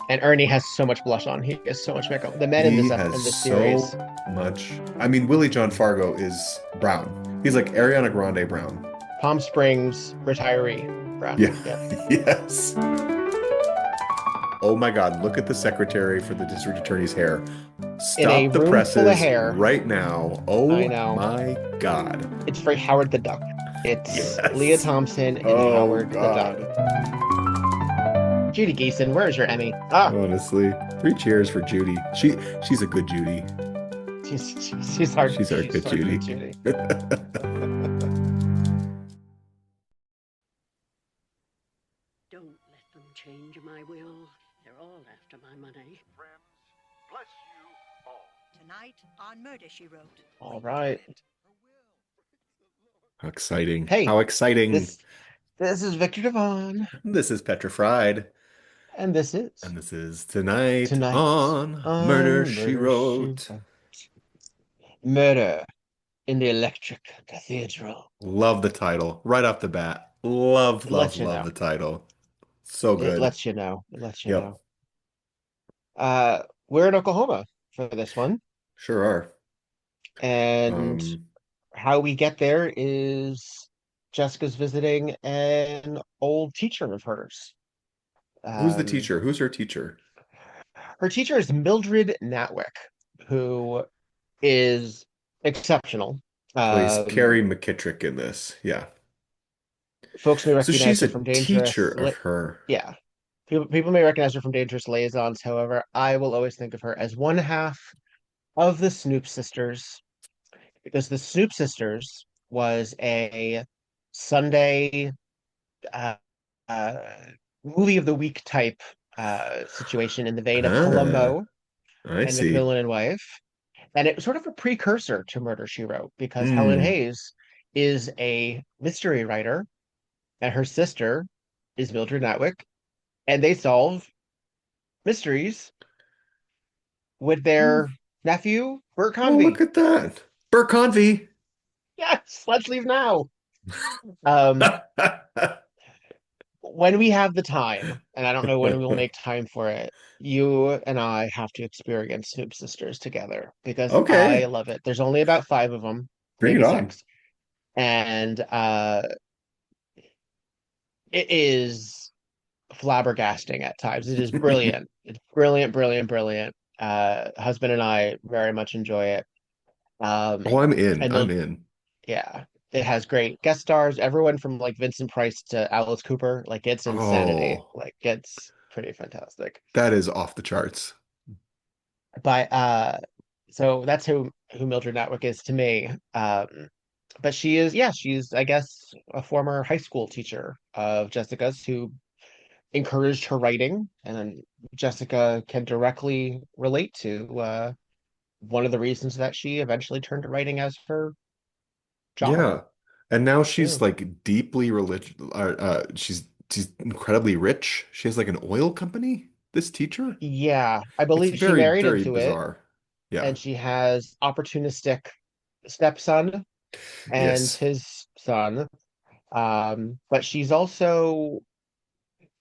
And Ernie has so much blush on. He has so much makeup. The men in He this has in this so series, much. I mean, Willie John Fargo is brown. He's like Ariana Grande brown. Palm Springs retiree, Brown. Yeah. Yep. Yes. Oh my God, look at the secretary for the district attorney's hair. In a Stop the room full of presses hair, right now. I Oh know. my God. It's very Howard the Duck. It's Leah Yes. Thompson and Oh Howard the Duck. God. Judy Geeson, where's your Emmy? Ah, Honestly, three cheers for Judy. She's a good Judy. She's our she's good our good Judy. Judy. Don't let them change my will. They're all after my money. Friends, bless you all. Tonight on Murder, She Wrote. All right. How exciting. Hey, How exciting. this this is Victor Devon, This is Petrified. and this And is this is Tonight Tonight on Murder, on She Murder She Wrote. Wrote. Murder in the Electric Cathedral. Love the title right off the bat. Love, It love, lets you love know. the title. So It good. lets you know. It lets you Yep, know. We're in Oklahoma for this one, sure are. and Um, how we get there is Jessica's visiting an old teacher of hers. who's the Um, teacher? Who's her teacher? her teacher is Mildred Natwick, who is exceptional. Plays Um, Carrie McKittrick in this. Yeah. Folks may So recognize she's her a from teacher of her. Yeah, people may recognize her from Dangerous Liaisons. However, I will always think of her as one half of the Snoop sisters, because the Snoop sisters was a Sunday uh, uh, movie of the week type situation in the vein of Ah, Columbo I and see. McMillan and Wife. And it was sort of a precursor to Murder, She Wrote, because Helen Hmm. Hayes is a mystery writer, and her sister is Mildred Natwick, and they solve mysteries with their nephew, Bert Oh, look Convy. at that. Bert Convy. Yes, let's leave now. Um, when we have the time, and I don't know when we will make time for it, you and I have to experience Snoop Sisters together because I Okay, love it. There's only about five of them, bring maybe it on. six, and it is flabbergasting at times. It is brilliant. It's brilliant, brilliant, brilliant. Husband and I very much enjoy it. Oh, Um, I'm in. and I'm they'll, in. yeah, it has great guest stars. Everyone from like Vincent Price to Alice Cooper, like it's insanity. Oh, Like it's pretty fantastic. that is off the charts. But so that's who Mildred Natwick is to me. But she is, yeah, she's I guess a former high school teacher of Jessica's who encouraged her writing, and then Jessica can directly relate to one of the reasons that she eventually turned to writing as her job. Yeah. And now Yeah. she's like deeply religious. She's incredibly rich. She has like an oil company, this teacher. Yeah, I It's believe she very, married very into it, bizarre. Yeah. and she has opportunistic stepson and Yes. his son. But she's also,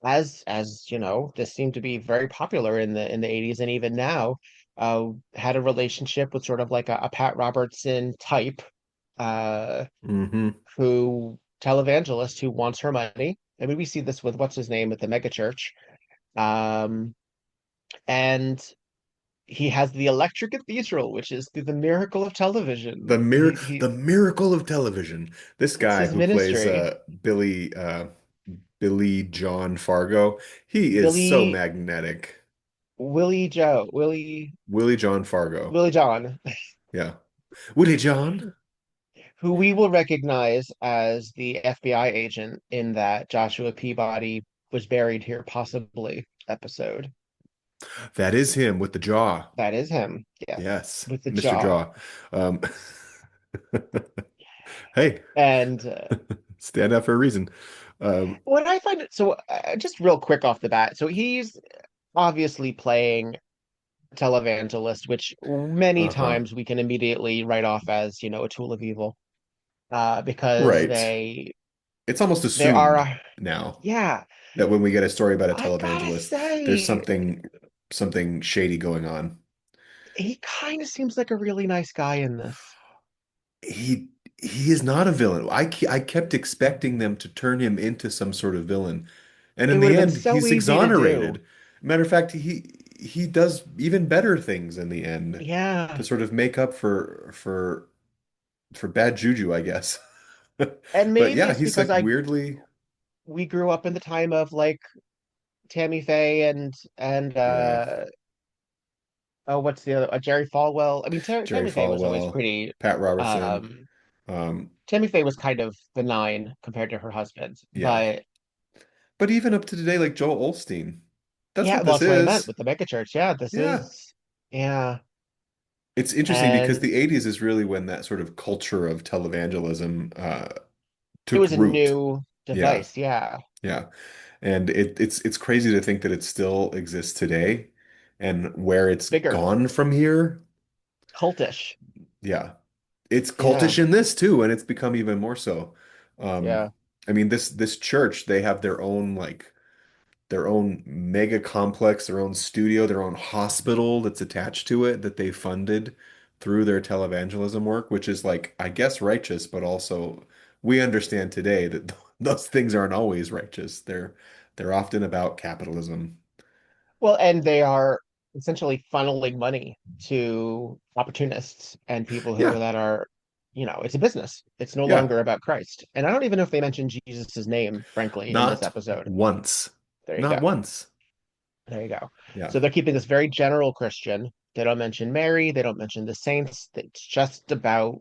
as you know, this seemed to be very popular in the 80s and even now, had a relationship with sort of like a Pat Robertson type, uh, Hmm. who televangelist who wants her money. I mean, we see this with what's his name at the megachurch. Um, and he has the Electric Cathedral, which is through the miracle of television. The miracle of television. This It's guy his who plays ministry. Billy John Fargo, he is so Billy magnetic. Willie Joe Willie Willie John Fargo. Willie John, Yeah. Willie John? who we will recognize as the FBI agent in that Joshua Peabody was buried here, possibly episode. That is him with the jaw. That is him. Yes, Yes, with the Mr. jaw. Jaw. Um, hey, And stand up for a reason. Um, what I find so just real quick off the bat, so he's obviously playing televangelist, which many uh-huh. times we can immediately write off as, you know, a tool of evil, because Right. It's almost they are assumed now. yeah, that when we get a story about a I gotta televangelist, there's say, something shady going on. he kind of seems like a really nice guy in this. He he is not a villain. I kept expecting them to turn him into some sort of villain, and It in would the have been end, so he's easy to do. exonerated. Matter of fact, he does even better things in the end to Yeah. sort of make up for bad juju, I guess. And But maybe yeah, it's he's because like I weirdly, we grew up in the time of like Tammy Faye and yeah, oh, what's the other? Jerry Falwell. I mean, Jerry Tammy Faye was always Falwell, pretty. Pat Robertson. Um, Um, Tammy Faye was kind of benign compared to her husband, yeah. but But even up to today, like Joel Olstein, that's yeah, what well, this that's what I meant is. with the megachurch. Yeah, this Yeah. is yeah, It's interesting because and the 80s is really when that sort of culture of televangelism it took was a root. new Yeah, device. Yeah, yeah. And it's crazy to think that it still exists today and where it's bigger, gone from here. cultish. Yeah. It's Yeah, cultish in this too, and it's become even more so. yeah. I mean, this church, they have their own mega complex, their own studio, their own hospital that's attached to it that they funded through their televangelism work, which is like, I guess, righteous, but also we understand today that those things aren't always righteous. They're often about capitalism. Well, and they are essentially funneling money to opportunists and people who Yeah, that are, it's a business. It's no yeah. longer about Christ. And I don't even know if they mentioned Jesus's name, frankly, in this Not episode. once. There you Not go. once. There you go. Yeah. So they're keeping this very general Christian. They don't mention Mary. They don't mention the saints. It's just about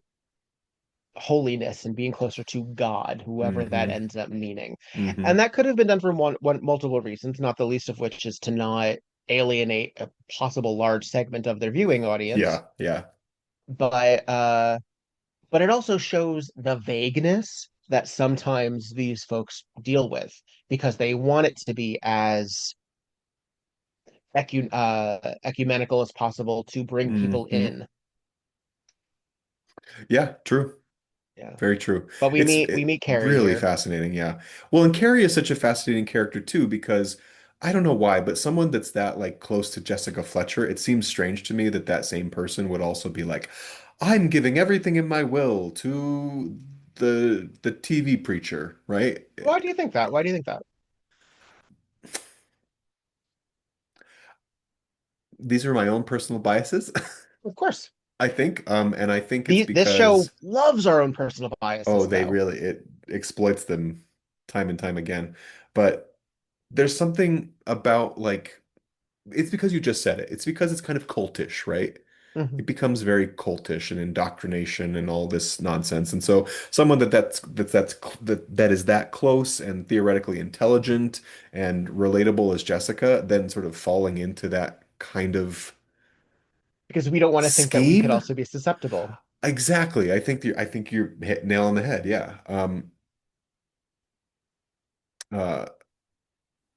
holiness and being closer to God, whoever that Hmm. ends up meaning. And Hmm. that could have been done for multiple reasons, not the least of which is to not alienate a possible large segment of their viewing audience. Yeah, yeah. But but it also shows the vagueness that sometimes these folks deal with because they want it to be as ecumenical as possible to bring people Hmm. in. Yeah, true. Yeah. Very true. But It's we meet Carrie really here. fascinating, yeah. Well, and Carrie is such a fascinating character too, because I don't know why, but someone that's that like close to Jessica Fletcher, it seems strange to me that that same person would also be like, I'm giving everything in my will to the TV preacher, right? Why do you think that? Why do you think that? These are my own personal biases, Of course. I think. And I think it's This show because loves our own personal oh, biases, they though. really it exploits them time and time again. But there's something about like it's because you just said it. It's because it's kind of cultish, right? Hmm. It becomes very cultish and indoctrination and all this nonsense. And so someone that is that close and theoretically intelligent and relatable as Jessica, then sort of falling into that kind of Because we don't want to think that we could scheme. also be susceptible. Exactly. I think you're hit nail on the head. Yeah. Uh,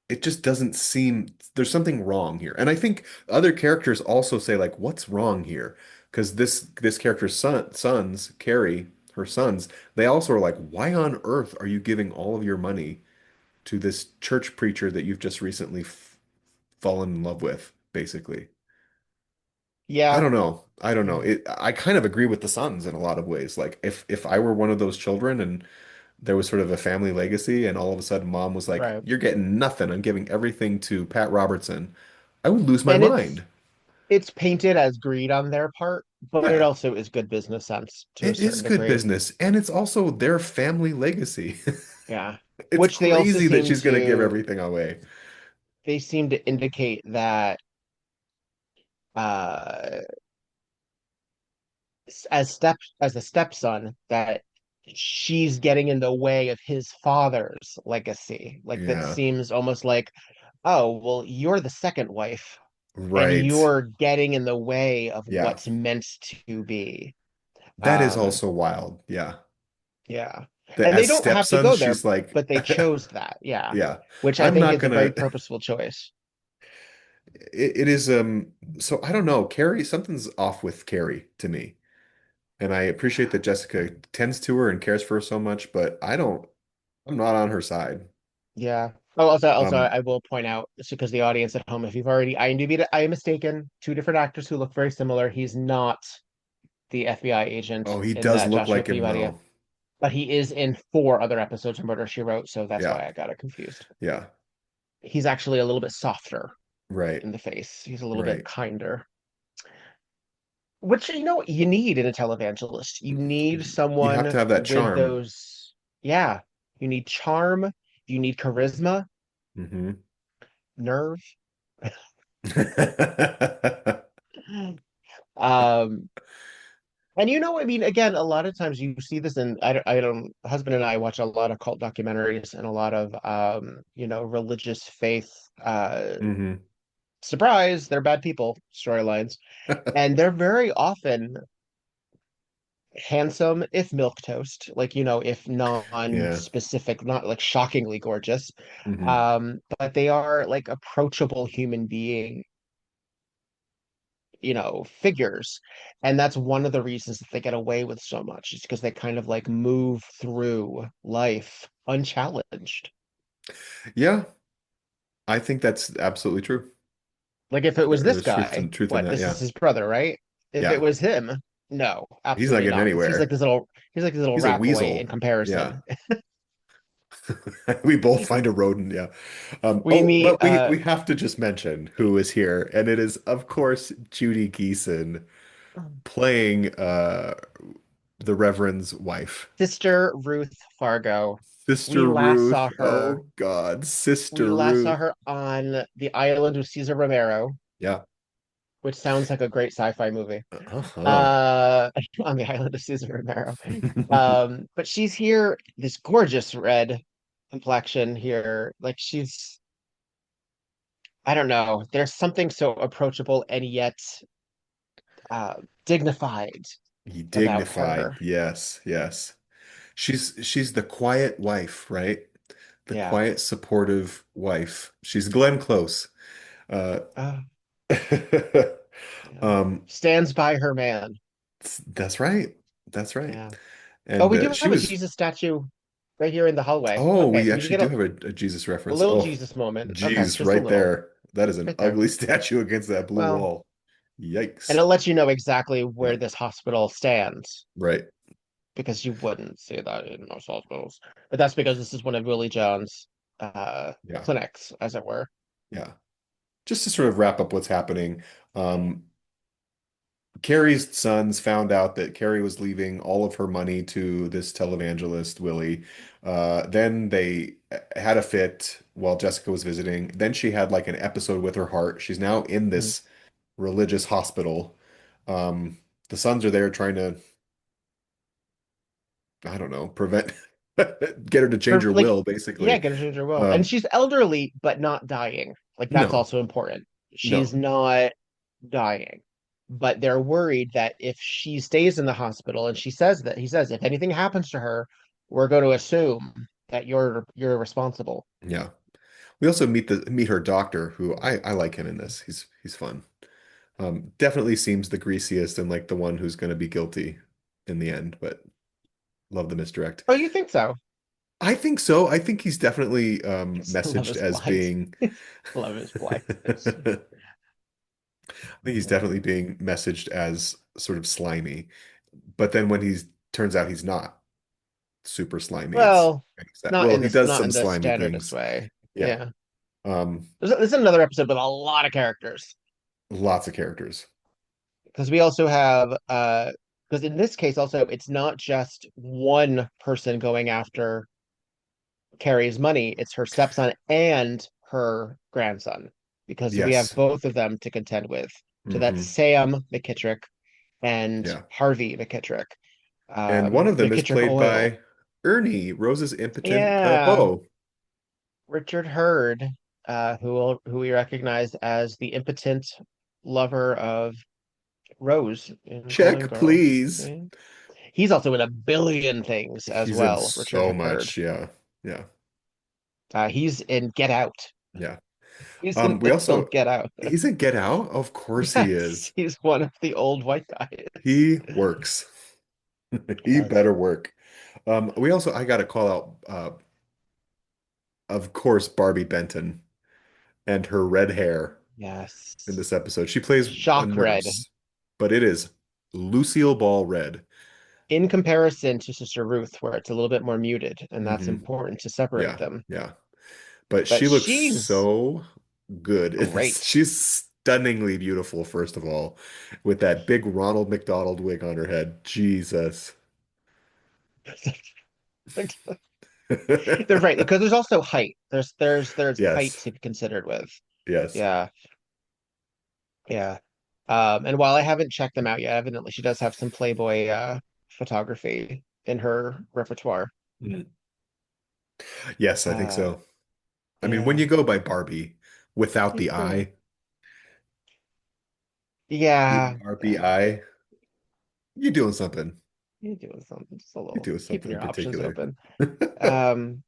it just doesn't seem there's something wrong here. And I think other characters also say like, what's wrong here? Because this character's sons, Carrie, her sons, they also are like, why on earth are you giving all of your money to this church preacher that you've just recently f fallen in love with, basically? I Yeah. don't know. I don't know. Yeah. I kind of agree with the sons in a lot of ways. Like if I were one of those children and there was sort of a family legacy, and all of a sudden mom was like, Right. "You're getting nothing. I'm giving everything to Pat Robertson." I would lose my And mind. it's painted as greed on their part, but it Yeah, also is good business sense to a it is certain good degree. business, and it's also their family legacy. Yeah. It's Which they also crazy that seem she's going to give to everything away. they seem to indicate that uh as a stepson that she's getting in the way of his father's legacy. Like that Yeah, seems almost like, oh, well, you're the second wife and right. you're getting in the way of Yeah, what's meant to be. that is Um, also wild. Yeah, yeah. that And they as don't have to stepsons, go there, she's like, but they chose that. Yeah. yeah, Which I I'm think not is a very gonna. purposeful choice. It is so I don't know. Carrie, something's off with Carrie to me. And I appreciate that Jessica tends to her and cares for her so much, but I'm not on her side. Yeah. Oh, also, Um, I will point out, just because the audience at home, if you've already IMDb'd it, I am mistaken. Two different actors who look very similar. He's not the FBI agent oh, he in does that look Joshua like him Peabody, though. but he is in four other episodes of Murder, She Wrote, so that's Yeah, why I got it confused. yeah, He's actually a little bit softer right, in the face. He's a little bit right. kinder, which you need in a televangelist. You need You have to someone have that with charm. those, yeah. You need charm. You need charisma, Hmm. nerve. Um, and I mean, again, a lot of times you see this, and I don't, husband and I watch a lot of cult documentaries and a lot of, religious faith, Hmm. surprise, they're bad people storylines. And they're very often handsome, if milk toast, like, if Yeah. non-specific, not like shockingly gorgeous. Hmm. But they are like approachable human being, figures. And that's one of the reasons that they get away with so much, is because they kind of like move through life unchallenged. Yeah, I think that's absolutely true. Like if it was this There's guy, truth in what, that. this Yeah, is his brother, right? If it yeah. was him, no, He's not absolutely getting not, because anywhere. he's like this little He's a rat boy in weasel. Yeah. comparison. We both find a rodent. Yeah. We Oh, meet but we have to just mention who is here, and it is of course Judy Geeson playing the Reverend's wife, Sister Ruth Fargo. We Sister last saw Ruth. her. Oh God, We Sister last saw Ruth. her on the island of Cesar Romero, Yeah. which sounds like a great sci-fi movie. Uh-huh. Uh, on the island of Cesar Romero. But she's here, this gorgeous red complexion here. Like I don't know. There's something so approachable and yet uh, dignified He about dignified. her. Yes, yes. She's the quiet wife, right? The Yeah. quiet, supportive wife. She's Glenn Close. Uh, Uh, yeah. um, Stands by her man. that's right. That's right. Yeah. Oh, And we do she have a was, Jesus statue right here in the hallway. oh, Okay, we we do actually get do have a Jesus a reference. little Oh, Jesus moment. Okay, geez, just a right little, there. That is an right there. ugly statue against that blue Well, wall. and Yikes. it lets you know exactly Yeah, where this hospital stands, right. because you wouldn't see that in most hospitals. But that's because this is one of Willie John's Yeah, clinics, as it were. yeah. Just to sort of wrap up what's happening, Carrie's sons found out that Carrie was leaving all of her money to this televangelist, Willie. Then they had a fit while Jessica was visiting. Then she had like an episode with her heart. She's now in Mhm. this religious hospital. Um, the sons are there trying to, I don't know, prevent, get her to change her Like, will, yeah, basically. get her change her will. And Um, she's elderly, but not dying. Like, that's no, also important. She's no, not dying. But they're worried that if she stays in the hospital, and he says, if anything happens to her, we're going to assume that you're responsible. yeah. We also meet her doctor, who I like him in this. He's fun. Definitely seems the greasiest and like the one who's going to be guilty in the end, but love the misdirect. Oh, you think so? I think so. I think he's definitely I love messaged his as blight. being I love his blight. I think he's definitely being messaged as sort of slimy. But then when he's turns out he's not super slimy, it's Well, well, he does not some in the slimy standardist things. way. Yeah. Yeah. Um, There's another episode with a lot of characters, lots of characters. because we also have because in this case also it's not just one person going after Carrie's money, it's her stepson and her grandson, because we have Yes. both of them to contend with. So that's Hmm. Sam McKittrick and Yeah. Harvey McKittrick. And one of them is McKittrick played Oil. by Ernie, Rose's impotent Yeah, beau. Richard Hurd, who we recognize as the impotent lover of Rose in Golden Check, Girls. please. Yeah. He's also in a billion things as He's in well, Richard so Hurd. much. Yeah. Yeah. He's in Get Out. Yeah. He's in We the film also Get Out. he's in Get Out. Of course he Yes, is. he's one of the old white guys. He works. He Yes. better work. We also I gotta call out of course, Barbi Benton and her red hair in Yes. this episode. She plays a Shock red. nurse, but it is Lucille Ball red. In comparison to Sister Ruth, where it's a little bit more muted, and that's Hmm. important to separate Yeah, them. yeah. But But she looks she's so good in this. great. She's stunningly beautiful, first of all, with that big Ronald McDonald wig on her head. Jesus. They're right because there's also height. There's height Yes, to be considered with. yes. Yeah, yeah. And while I haven't checked them out yet, evidently she does have some Playboy photography in her repertoire. Mm. Yes, I think Uh, so. I mean, when yeah, you go by Barbie without she's the great. I, Yeah, yeah. BRBI, you're doing something. You're doing something, just a You're little doing keeping something in your options particular. open. Um,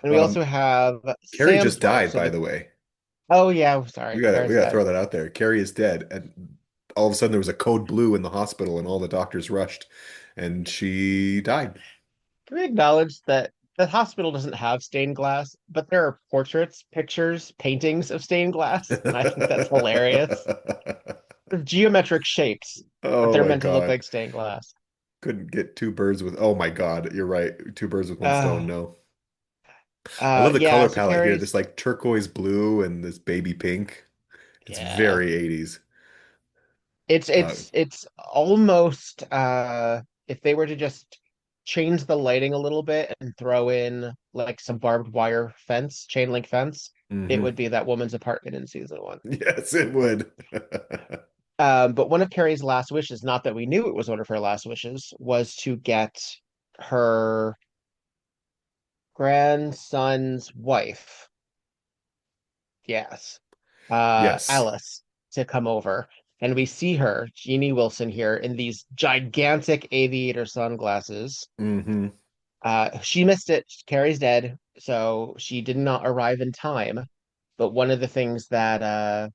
and we also Um, have Carrie Sam's just wife. died, So by the the way. oh yeah, sorry, We Carrie's gotta dead. throw that out there. Carrie is dead, and all of a sudden there was a code blue in the hospital, and all the doctors rushed, and she died. Can we acknowledge that the hospital doesn't have stained glass, but there are portraits, pictures, paintings of stained glass, and I think that's hilarious. They're geometric shapes, but Oh they're my meant to look God. like stained glass. Couldn't get two birds with, oh my God, you're right. Two birds with one stone. Uh, No. I love the yeah, color so palette here. This Carrie's, like turquoise blue and this baby pink. It's yeah. very 80s. It's Uh, it's it's almost if they were to just change the lighting a little bit and throw in like some barbed wire fence, chain link fence, it mhm. would be that woman's apartment in season one. Yes, it would. But one of Carrie's last wishes, not that we knew it was one of her last wishes, was to get her grandson's wife, yes, Yes. Alice, to come over. And we see her, Jeannie Wilson here, in these gigantic aviator sunglasses. Hmm. She missed it. Carrie's dead, so she did not arrive in time. But one of the things that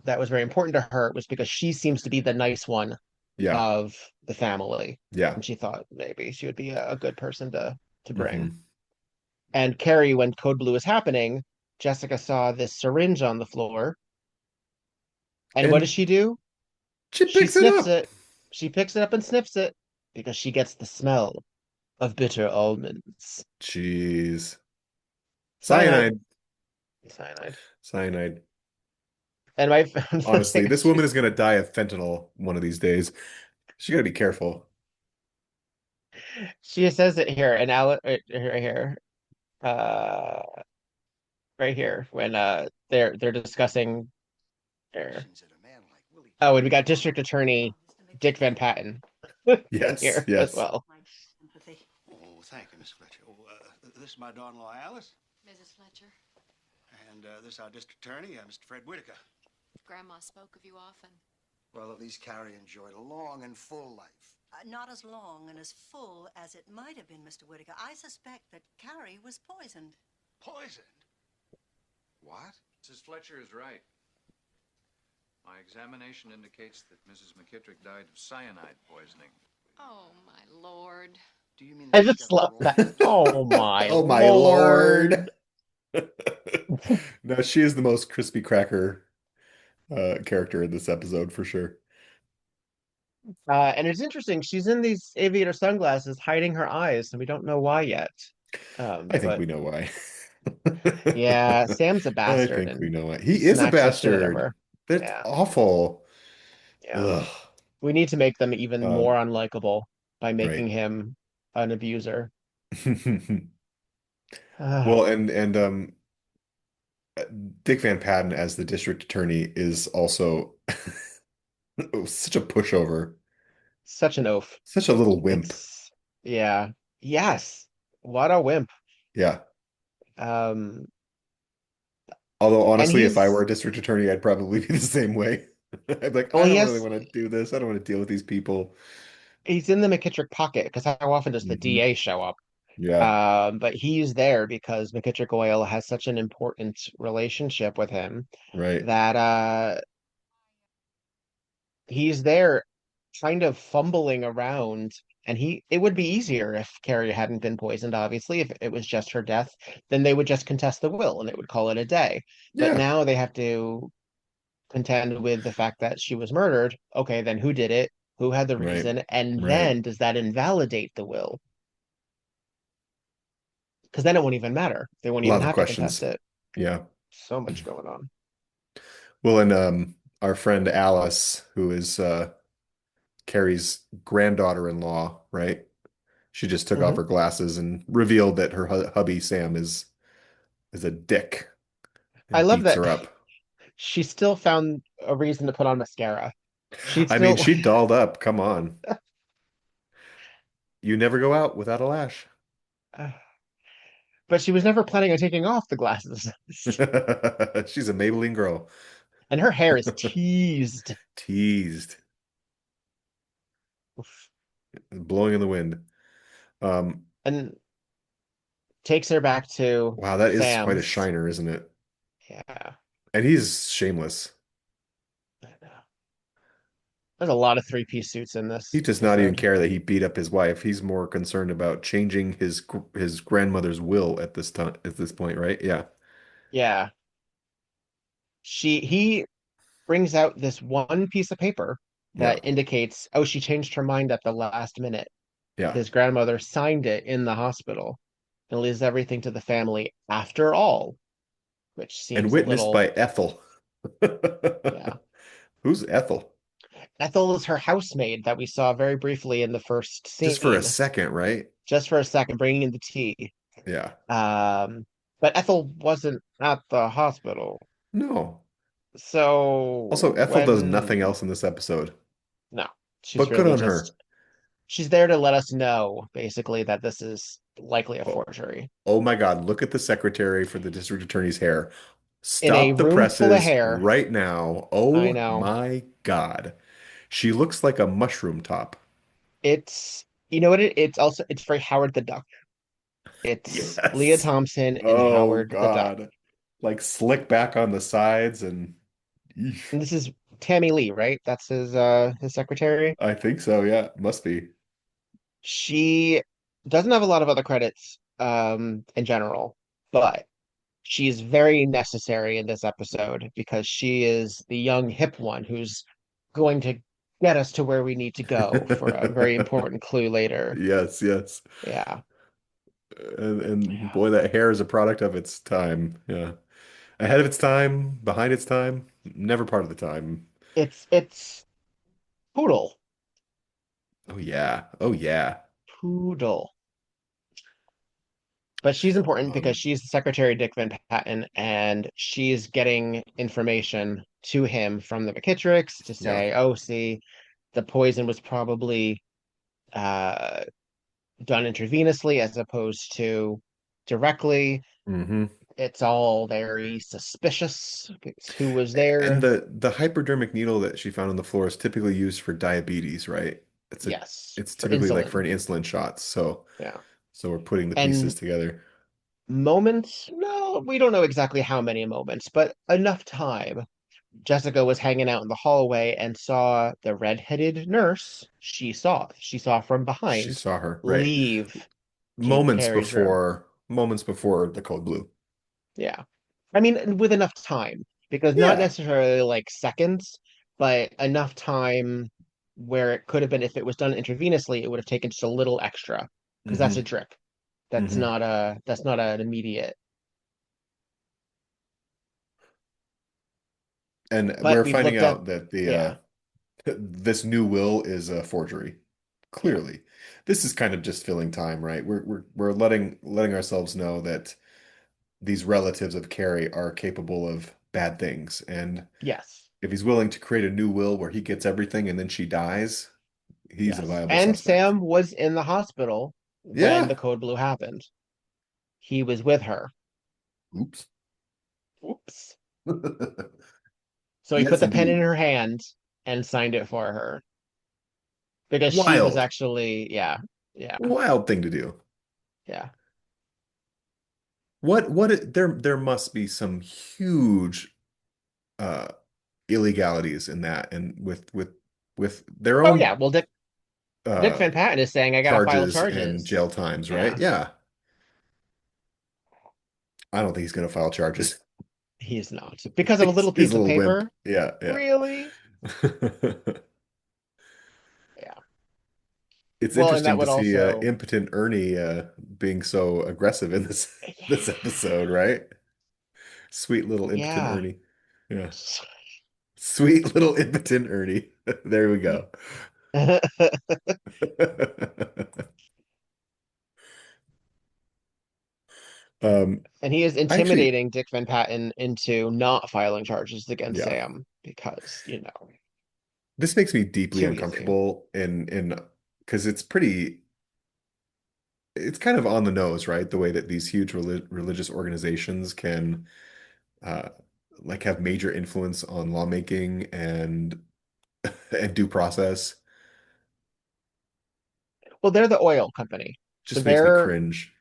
was very important to her was because she seems to be the nice one Yeah. of the family, Yeah. and she thought maybe she would be a good person to bring. Hmm. And Carrie, when Code Blue was happening, Jessica saw this syringe on the floor, and what does And she do? she She picks it sniffs up. it. She picks it up and sniffs it because she gets the smell of bitter almonds. Jeez. Cyanide. Cyanide. Cyanide. Cyanide. And my Honestly, this woman is gonna die of fentanyl one of these days. She gotta be careful. she says it here, and right here, uh, right here when they're discussing there. Oh, and we got District Attorney Dick Van Patten in Yes, here as yes. well. My sympathy. Oh, thank you, Miss Fletcher. Oh, this is my daughter-in-law, Alice, Mrs. Fletcher, and this is our district attorney, Mr. Fred Whitaker. Grandma spoke of you often. Well, at least Carrie enjoyed a long and full life. Not as long and as full as it might have been, Mr. Whitaker. I suspect that Carrie was poisoned. Poisoned? What? Mrs. Fletcher is right. My examination indicates that Mrs. McKittrick died of cyanide poisoning. Oh, my lord. Do you mean I that she just got the love wrong that. end? Oh my Oh my Lord. Lord. No, she is the most crispy cracker character in this episode for sure. And it's interesting. She's in these aviator sunglasses, hiding her eyes, and we don't know why yet. I think But we know why. yeah, Sam's a I bastard think we and know why. He is a smacks the shit out of bastard. her. That's Yeah, awful. yeah. Ugh. We need to make them even more Um, unlikable by making right. him an abuser. Well, Ah, and Dick Van Patten as the district attorney is also such a pushover, such an oaf. such a little wimp. It's yeah. Yes. What a wimp. Yeah. Um, Although and honestly, if I were he's a district attorney, I'd probably be the same way. I'd be like, well, I he don't really has want to do this. I don't want to deal with these people. he's in the McKittrick pocket because how often does the Hmm. DA show up? Yeah, But he's there because McKittrick Oil has such an important relationship with him right. that he's there kind of fumbling around And it would be easier if Carrie hadn't been poisoned, obviously. If it was just her death, then they would just contest the will and it would call it a day. But Yeah, now they have to contend with the fact that she was murdered. Okay, then who did it? Who had the right, reason? And right. then does that invalidate the will? Because then it won't even matter. They won't A lot even of have to contest questions. it. Yeah. So much going on. Well, and our friend Alice, who is Carrie's granddaughter-in-law, right? She just took off Hmm. her glasses and revealed that her hubby Sam is a dick I and love beats that her up. she still found a reason to put on mascara. She I mean, still, she dolled up. Come on. You never go out without a lash. but she was never planning on taking off the glasses. She's a Maybelline girl. And her hair is teased. Teased, blowing in the wind. Um, And takes her back to wow, that is quite a Sam's. shiner, isn't it? Yeah. And he's shameless. There's a lot of three-piece suits in He this does not even episode. care that he beat up his wife. He's more concerned about changing his grandmother's will at this time at this point, right? Yeah. Yeah. He brings out this one piece of paper Yeah. that indicates, oh, she changed her mind at the last minute. Yeah. His grandmother signed it in the hospital and leaves everything to the family after all, which And seems a witnessed little, by Ethel. yeah. Who's Ethel? Ethel is her housemaid that we saw very briefly in the first Just for a scene, second, right? just for a second, bringing in the tea. Yeah. Um, but Ethel wasn't at the hospital. No. So Also, Ethel does nothing when, else in this episode. no, she's But good really on just, her. she's there to let us know, basically, that this is likely a Oh, forgery. oh my God, look at the secretary for the district attorney's hair. In a Stop the room full of presses hair, right now. I Oh know. my God. She looks like a mushroom top. It's, you know what, it's also, it's very Howard the Duck. It's Leah Yes. Thompson and Oh Howard the Duck. God. Like slick back on the sides and eesh. And this is Tammy Lee, right? That's his secretary. I think so, yeah. Must be. She doesn't have a lot of other credits in general, but she's very necessary in this episode because she is the young hip one who's going to get us to where we need to go for a very important clue later. Yes, yes. Yeah. And boy, that hair is a product of its time. Yeah. Ahead of its time, behind its time, never part of the time. It's Poodle. Oh yeah. Oh yeah. Poodle. But she's important because Um, she's the secretary of Dick Van Patten, and she's getting information to him from the McKittricks to yeah. say, oh, see, the poison was probably uh, done intravenously as opposed to directly. Hmm. It's all very suspicious. It's who was And there. the hypodermic needle that she found on the floor is typically used for diabetes, right? Yes, It's for typically like for insulin. an insulin shot. Yeah. So we're putting the pieces And together. moments, no, we don't know exactly how many moments, but enough time. Jessica was hanging out in the hallway and saw the red-headed nurse she saw from She behind saw her, right? leave Carrie's room. Moments before the code blue. Yeah. I mean, with enough time, because not Yeah. necessarily like seconds, but enough time where it could have been, if it was done intravenously, it would have taken just a little extra, because that's a Hmm. drip. Hmm. That's not an immediate. And But we're we've finding looked at, out that the yeah, this new will is a forgery. yeah, Clearly. This is kind of just filling time, right? We're letting ourselves know that these relatives of Carrie are capable of bad things. And yes, if he's willing to create a new will where he gets everything and then she dies, he's a yes. viable And suspect. Sam was in the hospital when Yeah. the code blue happened. He was with her. Oops. Oops. So he put Yes, the pen in indeed. her hand and signed it for her because she was Wild. actually, yeah, yeah, Wild thing to do. yeah. There must be some huge uh illegalities in that and with their Oh own yeah, well, Dick. Dick uh Van Patten is saying I gotta file charges and charges. jail times, right? Yeah, Yeah. I don't think he's gonna file charges. he is not. Because of a little He's piece a of little wimp. paper? Yeah, yeah. Really? Yeah. It's Well, and that interesting to would see also, impotent Ernie being so aggressive in this this yeah, episode, right? Sweet little impotent yeah. Ernie. Yeah. Sweet little impotent Ernie. There we go. Um, And he is I actually, intimidating Dick Van Patten into not filing charges against yeah, Sam because, this makes me deeply too easy. uncomfortable in because it's kind of on the nose, right? The way that these huge religious organizations can uh like have major influence on lawmaking and and due process Well, they're the oil company. So just makes me they're cringe.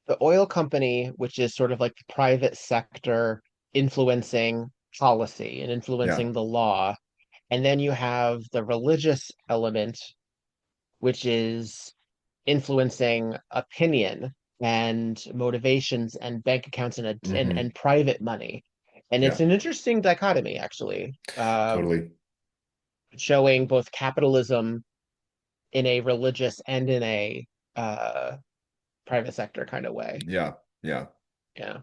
the oil company, which is sort of like the private sector influencing policy and Yeah. influencing the law. And then you have the religious element, which is influencing opinion and motivations and bank accounts Hmm. and private money. And it's Yeah, an interesting dichotomy, actually, totally. showing both capitalism in a religious and in a uh, private sector kind of way. Yeah. Yeah. Yeah.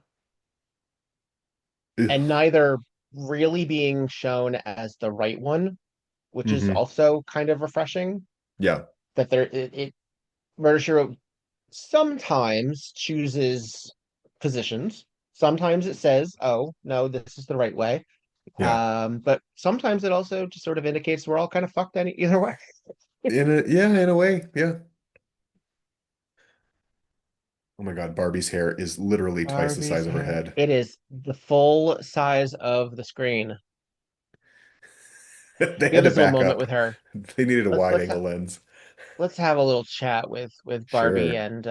Ugh. And neither really being shown as the right one, which is Hmm. also kind of refreshing. Yeah. That Murder She Wrote sometimes chooses positions. Sometimes it says, "Oh no, this is the right way." Yeah. But sometimes it also just sort of indicates we're all kind of fucked either way. In a way. Yeah. Oh my God, Barbie's hair is literally twice the Barbie's size of her hair. head. It is the full size of the screen. They We had have to this little back moment up. with her. They needed a Let's wide let's angle lens. let's have a little chat with Barbie Sure. and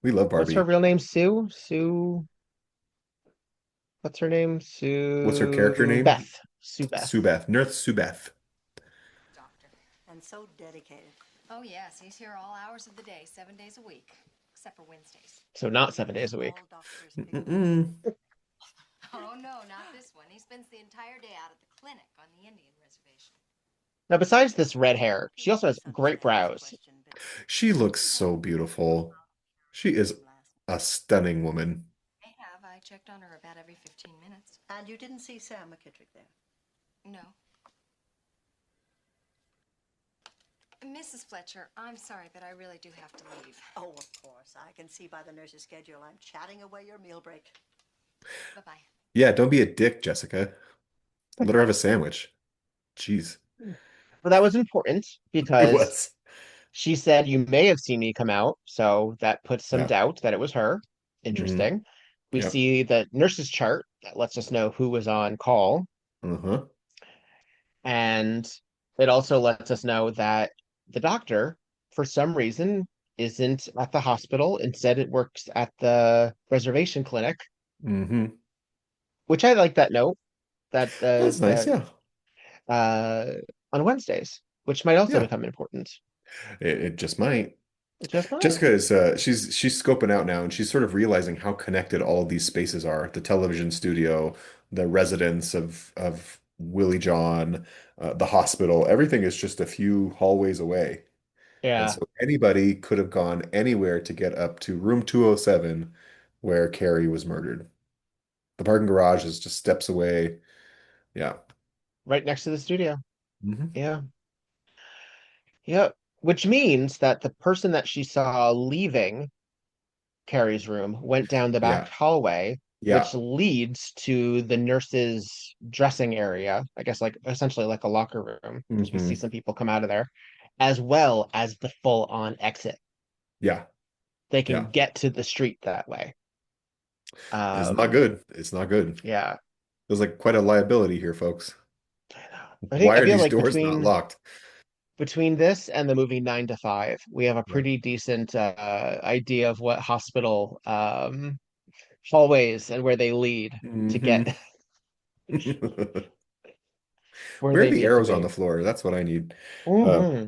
We love what's her Barbie. real name? Sue? What's her name? What's her character Sue name? Beth. Sue Beth. Subeth. Nurse Subeth. Doctor. And so dedicated. Oh, yes, he's here all hours of the day, 7 days a week, except for Wednesdays. So not 7 days a week. All doctors pick Mm-mm. Oh, no, not this one. He spends the entire day out at the clinic on the Indian reservation. Now, besides this red hair, she also has great misunderstand this brows. question, but She looks so beautiful. She is a stunning woman. I have. I checked on her about every 15 minutes. And you didn't see Sam McKittrick there? No. Mrs. Fletcher, I'm sorry, but I really do have to leave. Oh, of course. I can see by the nurse's schedule I'm chatting away your meal break. Bye-bye. Yeah, don't be a dick, Jessica. Let her have a sandwich. Jeez. But that was important It because was. she said, "You may have seen me come out." So that puts some Yeah. doubt that it was her. Hmm. Interesting. We Yep. see the nurse's chart that lets us know who was on call. Uh-huh. And it also lets us know that the doctor, for some reason, isn't at the hospital. Instead, it works at the reservation clinic, Hmm. which I like that note that That's nice. Yeah. uh, on Wednesdays, which might also Yeah. become important. It just might. Just might. Jessica is she's scoping out now and she's sort of realizing how connected all of these spaces are. The television studio, the residence of Willie John, the hospital, everything is just a few hallways away. And Yeah. so anybody could have gone anywhere to get up to room 207 where Carrie was murdered. The parking garage is just steps away. Yeah. Right next to the studio. Hmm. Yeah. Yep. Which means that the person that she saw leaving Carrie's room went down the back Yeah. hallway, Yeah. which leads to the nurse's dressing area, I guess like essentially like a locker room, because we see Hmm. some people come out of there, as well as the full-on exit. Yeah. They can Yeah. get to the street that way. It's not Um, good. It's not good. yeah. There's like quite a liability here, folks. I Why are feel these like doors not locked? between this and the movie 9 to 5, we have a Yeah. pretty decent idea of what hospital hallways and where they lead to Hmm. get where Where are they the need to arrows on the be. floor? That's what I need. Uh, Hmm.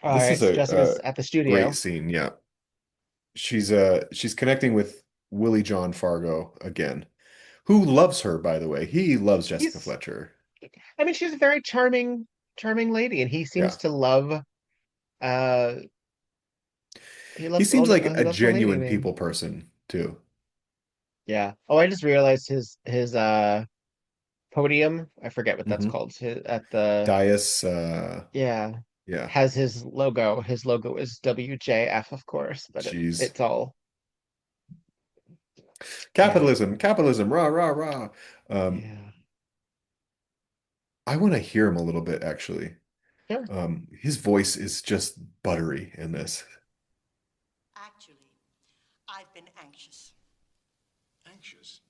All This right, is so a Jessica's at the great studio. scene. Yeah. She's connecting with Willie John Fargo again, who loves her, by the way. He loves Jessica He's, Fletcher. I mean, she's a very charming lady, and he Yeah. seems to love, uh, He seems like he a loves the lady. I genuine mean, people person too. yeah. Oh, I just realized his podium. I forget what that's Hmm. called. At the Dias, yeah, yeah. has his logo. His logo is WJF, of course, but Jeez. it's all yeah, Capitalism, capitalism, rah, rah, rah. Um, yeah. I want to hear him a little bit, actually. Sure. His voice is just buttery in this. Actually, I've been anxious. Anxious?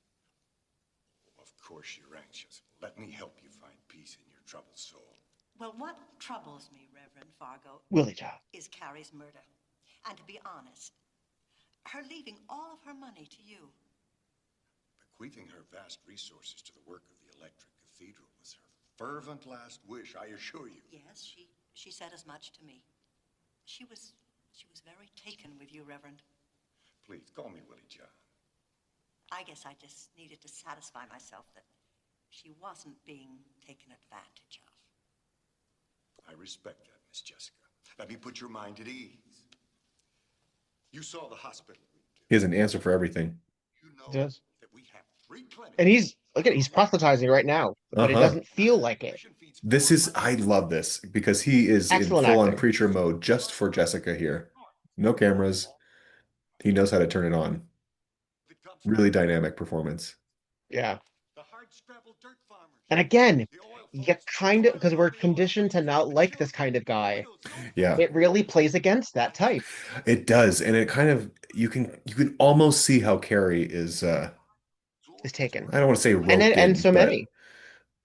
Of course you're anxious. Let me help you find peace in your troubled soul. Well, what troubles me, Reverend Fargo, Willie John. is Carrie's murder. And to be honest, her leaving all of her money to you. Bequeathing her vast resources to the work of the Electric Cathedral was her fervent last wish, I assure you. Yes, she said as much to me. She was very taken with you, Reverend. Please, call me Willie John. I guess I just needed to satisfy myself that she wasn't being taken advantage of. I respect that, Miss Jessica. Let me put your mind at ease. You saw the hospital. He has an answer for everything. You know Yes. that we have 3 clinics. And he's proselytizing right now, but it Uh-huh. doesn't feel like it. I love this because he is in Excellent full-on acting. preacher mode just for Jessica here. No cameras. He knows how to turn it on. Really dynamic performance. Yeah. The hard-scrabbled dirt farmers. And again, you kind of because we're conditioned to not like this kind of guy. Yeah, It really plays against that type. it does. And it kind of you can almost see how Carrie is Is taken. I don't want to say And then roped and in, so but many.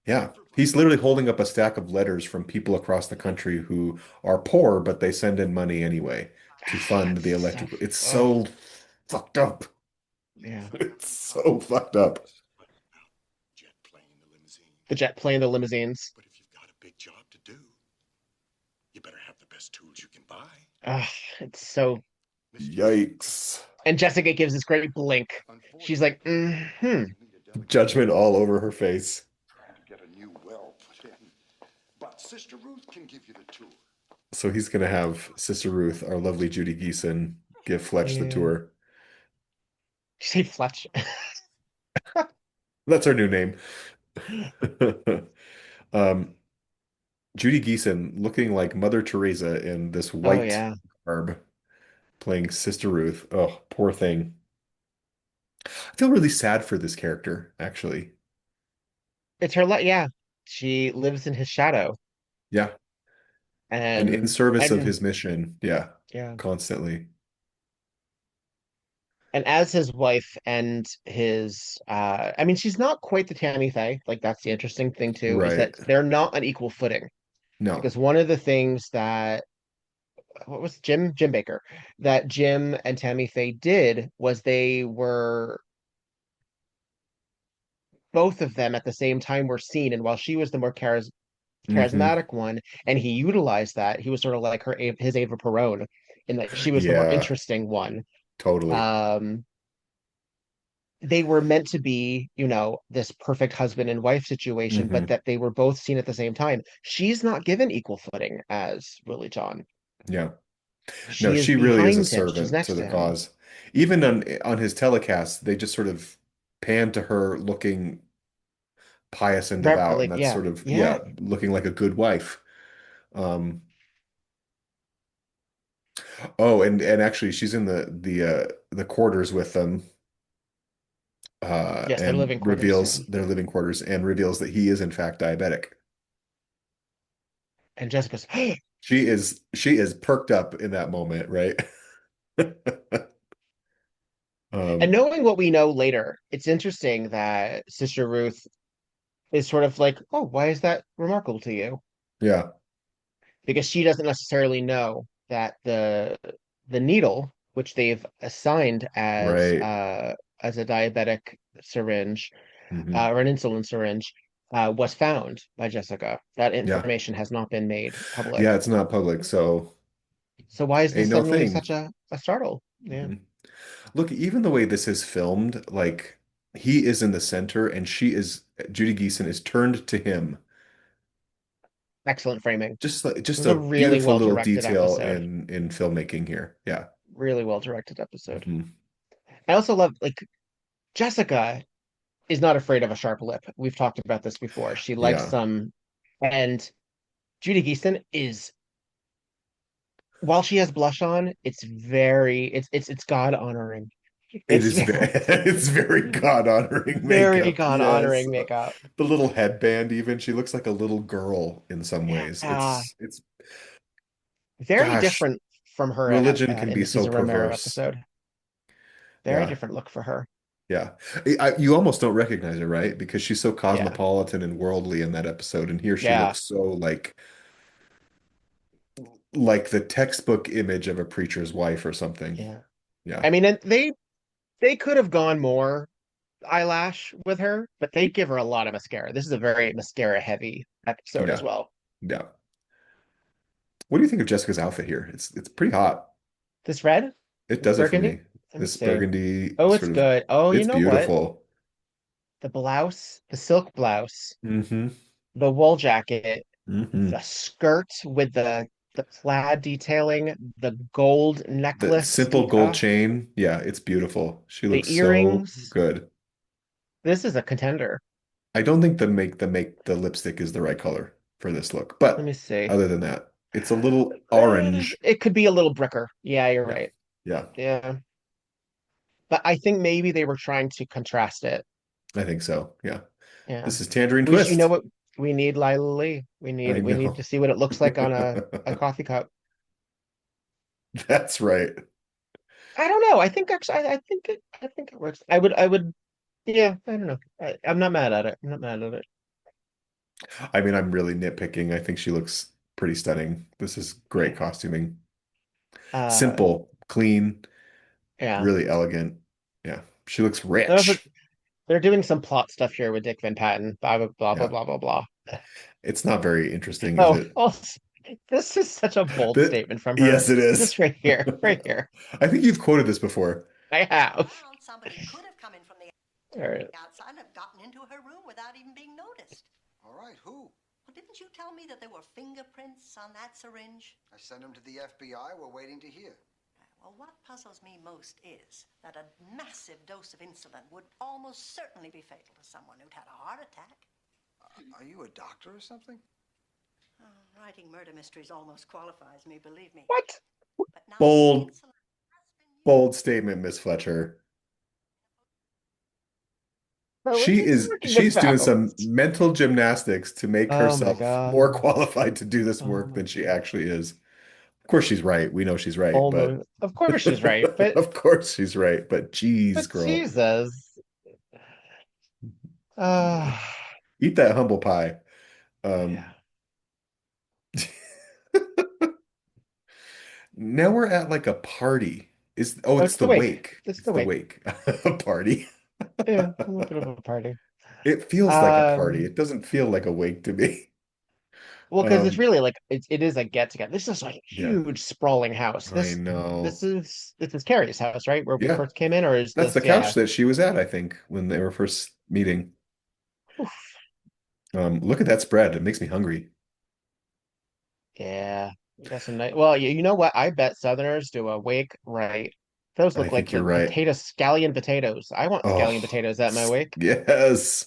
yeah. He's literally holding up a stack of letters from people across the country who are poor, but they send in money anyway to fund It's the so electrical. It's oh so fucked up. yeah. It's so fucked up. Jet plane, the limousine. The jet plane, the limousines. But if you've got a big job to do, you better have the best tools you can buy. Ah, it's so Yikes. and Jessica gives this great blink. She's like, mm-hmm. Judgment all over her face. Trying to get a new well put in. But Sister Ruth can give you the tour. So he's gonna have Sister Ruth, our lovely Judy Geeson, give Fletch the Yeah. tour. You say Fletch. That's our new name. Um, Judy Geeson looking like Mother Teresa in this Oh white yeah. garb, playing Sister Ruth. Oh, poor thing. I feel really sad for this character, actually. It's her yeah. She lives in his shadow. Yeah. And in And service of and his mission. Yeah. yeah. Constantly. And as his wife and his I mean she's not quite the Tammy Faye. Like that's the interesting thing too, is Right. that they're not on equal footing. No. Because one of the things that what was Jim Baker that Jim and Tammy Faye did was they were both of them at the same time were seen, and while she was the more Hmm. charismatic one, and he utilized that, he was sort of like his Ava Perón in that she was the more Yeah, interesting one. totally. Um, they were meant to be, this perfect husband and wife situation, but Hmm. that they were both seen at the same time. She's not given equal footing as Willie John. Yeah. No, She is she really is a behind him. She's servant next to the to him. cause. Even on his telecast, they just sort of pan to her looking pious and devout, and Like, that's yeah, sort of, yeah. yeah, looking like a good wife. Um, oh, and actually she's in the quarters with them, Yes, they're and living quarters. Yeah. reveals their living quarters and reveals that he is in fact diabetic. And Jessica's, She is perked up in that moment, right? and Um, knowing what we know later, it's interesting that Sister Ruth is sort of like, oh, why is that remarkable to you? yeah, Because she doesn't necessarily know that the needle, which they've assigned right. as a diabetic syringe Hmm. or an insulin syringe, was found by Jessica. That Yeah. information has not been made public. Yeah, it's not public, so. So why is this Ain't no suddenly thing. such a startle? Yeah. Mhm. Look, even the way this is filmed, like he is in the center and Judy Geeson is turned to him. Excellent framing. This Just is a a really beautiful well little directed detail episode. in filmmaking here. Yeah. Really well directed episode. Hmm. I also love like Jessica is not afraid of a sharp lip. We've talked about this before. She likes Yeah. some, and Judy Geeson is while she has blush on, it's very it's God honoring. It It's is very, very it's very God-honoring very makeup. God Yes. honoring makeup. The little headband even, she looks like a little girl in some ways. Yeah, It's very gosh, different from her religion can in be the so Cesar Romero perverse. episode. Very Yeah. different look for her. Yeah. You almost don't recognize her, right? Because she's so Yeah, cosmopolitan and worldly in that episode. And here she yeah, looks so like the textbook image of a preacher's wife or something. yeah. Yeah. I mean, and they could have gone more eyelash with her, but they give her a lot of mascara. This is a very mascara heavy episode as Yeah. well. Yeah. What do you think of Jessica's outfit here? It's pretty hot. This red, It this does it for burgundy. me. Let me This see. burgundy Oh, it's sort of, good. Oh, you it's know what? beautiful. The blouse, the silk blouse, Hmm. the wool jacket, Hmm. the skirt with the plaid detailing, the gold The necklace, simple gold chain. Yeah, it's beautiful. She the looks so earrings. good. This is a contender. I don't think the lipstick is the right color for this look. Let me But see. other than that, it's a little orange. It could be a little bricker. Yeah, you're Yeah. right. Yeah, Yeah. But I think maybe they were trying to contrast it. I think so. Yeah. Yeah. This is Tangerine You know Twist. what? We need Lila Lee. I We need to know. see what it looks like on a coffee cup. That's right. I don't know. I think actually, I think it works. I would, yeah, I don't know. I'm not mad at it. I'm not mad at it. I mean, I'm really nitpicking. I think she looks pretty stunning. This is great Yeah. costuming. Uh, Simple, clean, yeah. really elegant. Yeah. She looks They're also rich. they're doing some plot stuff here with Dick Van Patten. Blah blah blah blah Yeah. blah blah blah. It's not very interesting, is Oh, it? oh, this is such a bold That, statement from her. yes, it is. Just right here, right here. I think you've quoted this before. I have. Around somebody could have come in from the All right. outside and have gotten into her room without even being noticed. All right, who? Well, didn't you tell me that there were fingerprints on that syringe? I sent him to the FBI. We're waiting to hear. Well, what puzzles me most is that a massive dose of insulin would almost certainly be fatal to someone who'd had a heart attack. Are you a doctor or something? Oh, writing murder mysteries almost qualifies me, believe me. What? But now Bold, insulin has been used. bold statement, Miss Fletcher. What are you talking She's doing about? some mental gymnastics to make Oh my herself more God. qualified to do this Oh work my than she God. actually is. Of course she's right. We know she's right, but Almost. Of course she's right, of course she's right. But geez, but girl, Jesus. Uh, eat that humble pie. Um, yeah. now we're at like a party. Oh, It's it's the the wake. wake. It's It's the the wake. wake. A party. Yeah, a little bit of a party. It feels like a party. Um, It doesn't feel like a wake to me. well, because it's Um, really like it is a get together. This is a yeah, huge sprawling house. I know. This is Carrie's house, right? Where we Yeah, first came in, or is that's the this, couch yeah. that she was at, I think, when they were first meeting. Oof. Look at that spread. It makes me hungry. Yeah. We got some nice. Well, you know what? I bet Southerners do a wake right. Those I look like think you're the right. scallion potatoes. I want scallion Oh, potatoes at my wake. yes.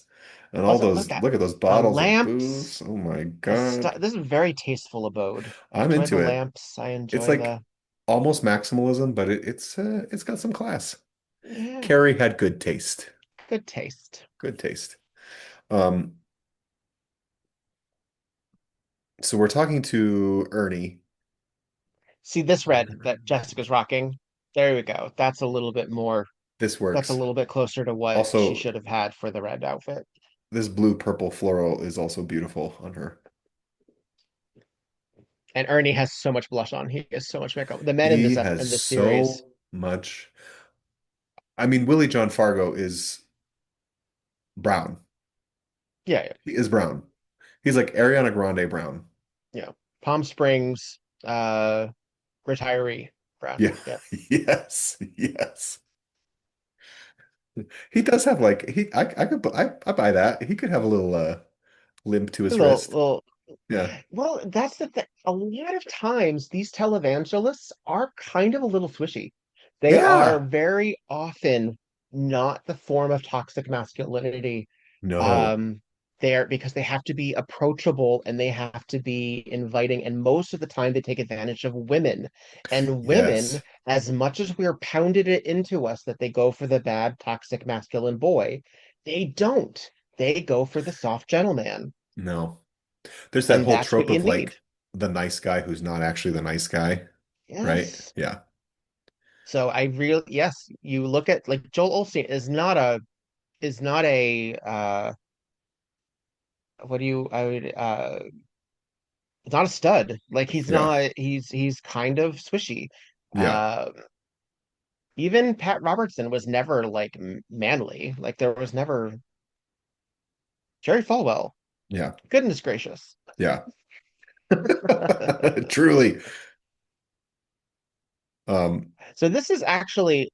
And all Also, those, look at those the bottles of booze. lamps, Oh my the God. stuff. This is a very tasteful abode. I I'm enjoy the into it. lamps. I It's enjoy like the, almost maximalism, but it's got some class. yeah, Carrie had good taste. good taste. Good taste. Um, so we're talking to Ernie. See this red that Jessica's rocking. There we go. That's a little bit more. This That's a works. little bit closer to what she Also, should have had for the red outfit. this blue purple floral is also beautiful on her. And Ernie has so much blush on. He has so much makeup. The men in He in has this series. so much. I mean, Willie John Fargo is brown. Yeah, yeah, He is brown. He's like Ariana Grande brown. yeah. Palm Springs, retiree friend. Yeah. Yeah. Yes. Yes. He does have like I buy that. He could have a little limp to A his little, wrist. little. Yeah. Well, that's the thing. A lot of times, these televangelists are kind of a little swishy. They are Yeah. very often not the form of toxic masculinity. No. Um, they're because they have to be approachable and they have to be inviting. And most of the time, they take advantage of women. And women, Yes. as much as we're pounded it into us that they go for the bad, toxic masculine boy, they don't. They go for the soft gentleman. No. There's that And whole that's what trope you of need. like the nice guy who's not actually the nice guy, right? Yes. Yeah. So I really, yes, you look at like Joel Osteen is not a what do you I would it's not a stud. Like he's Yeah. not he's kind of swishy. Yeah. Uh Even Pat Robertson was never like manly. Like there was never Jerry Falwell. Yeah. Goodness gracious. Yeah. Truly. Um, So this is actually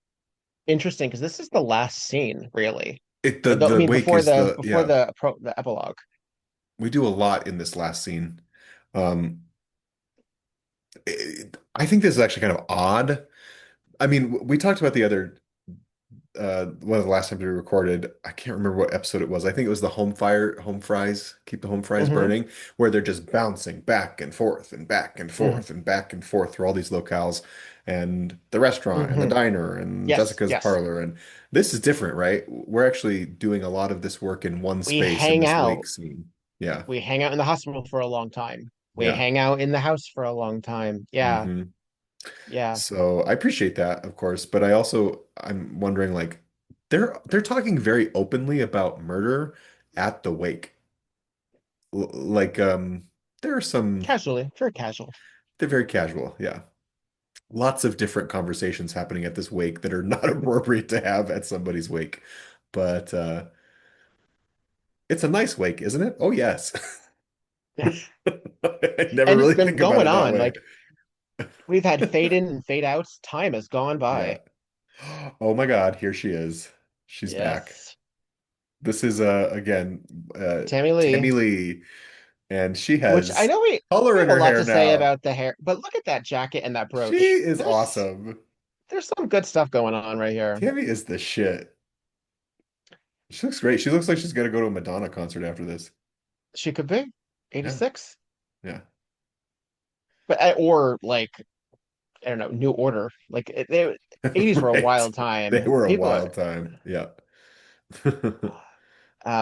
interesting because this is the last scene, really. it I the mean, wake is the before yeah. the epilogue. We do a lot in this last scene. Um, I think this is actually kind of odd. I mean, we talked about the other one of the last times we recorded, I can't remember what episode it was. I think it was the home fries, keep the home fries Hmm. burning, where they're just bouncing back and forth and back and Hmm. forth and back and forth through all these locales and the restaurant and the Hmm. diner and Yes, Jessica's yes. parlor. And this is different, right? We're actually doing a lot of this work in one We space in hang this out. wake scene. Yeah. We hang out in the hospital for a long time. We Yeah. hang out in the house for a long time. Yeah, hmm yeah. So I appreciate that, of course, but I'm wondering like they're talking very openly about murder at the wake. Like there are some Casually, very casual. they're very casual, yeah. Lots of different conversations happening at this wake that are not appropriate to have at somebody's wake. But it's a nice wake, isn't it? Oh yes. I never And it's really been think about going it that on. way. Like we've had fade in and fade outs. Time has gone Yeah. by. Oh my God, here she is. She's back. Yes. This is again Tammy Tammy Lee, Lee, and she which I has know color we in have a her lot hair to say now. about the hair, but look at that jacket and that She brooch. is awesome. There's some good stuff going on right here. Tammy is the shit. She looks great. She looks like she's gonna go to a Madonna concert after this. She could be Yeah, 86. yeah. But or like I don't know, New Order. Like 80s were a Right. wild They time. were a People wild time. Yeah.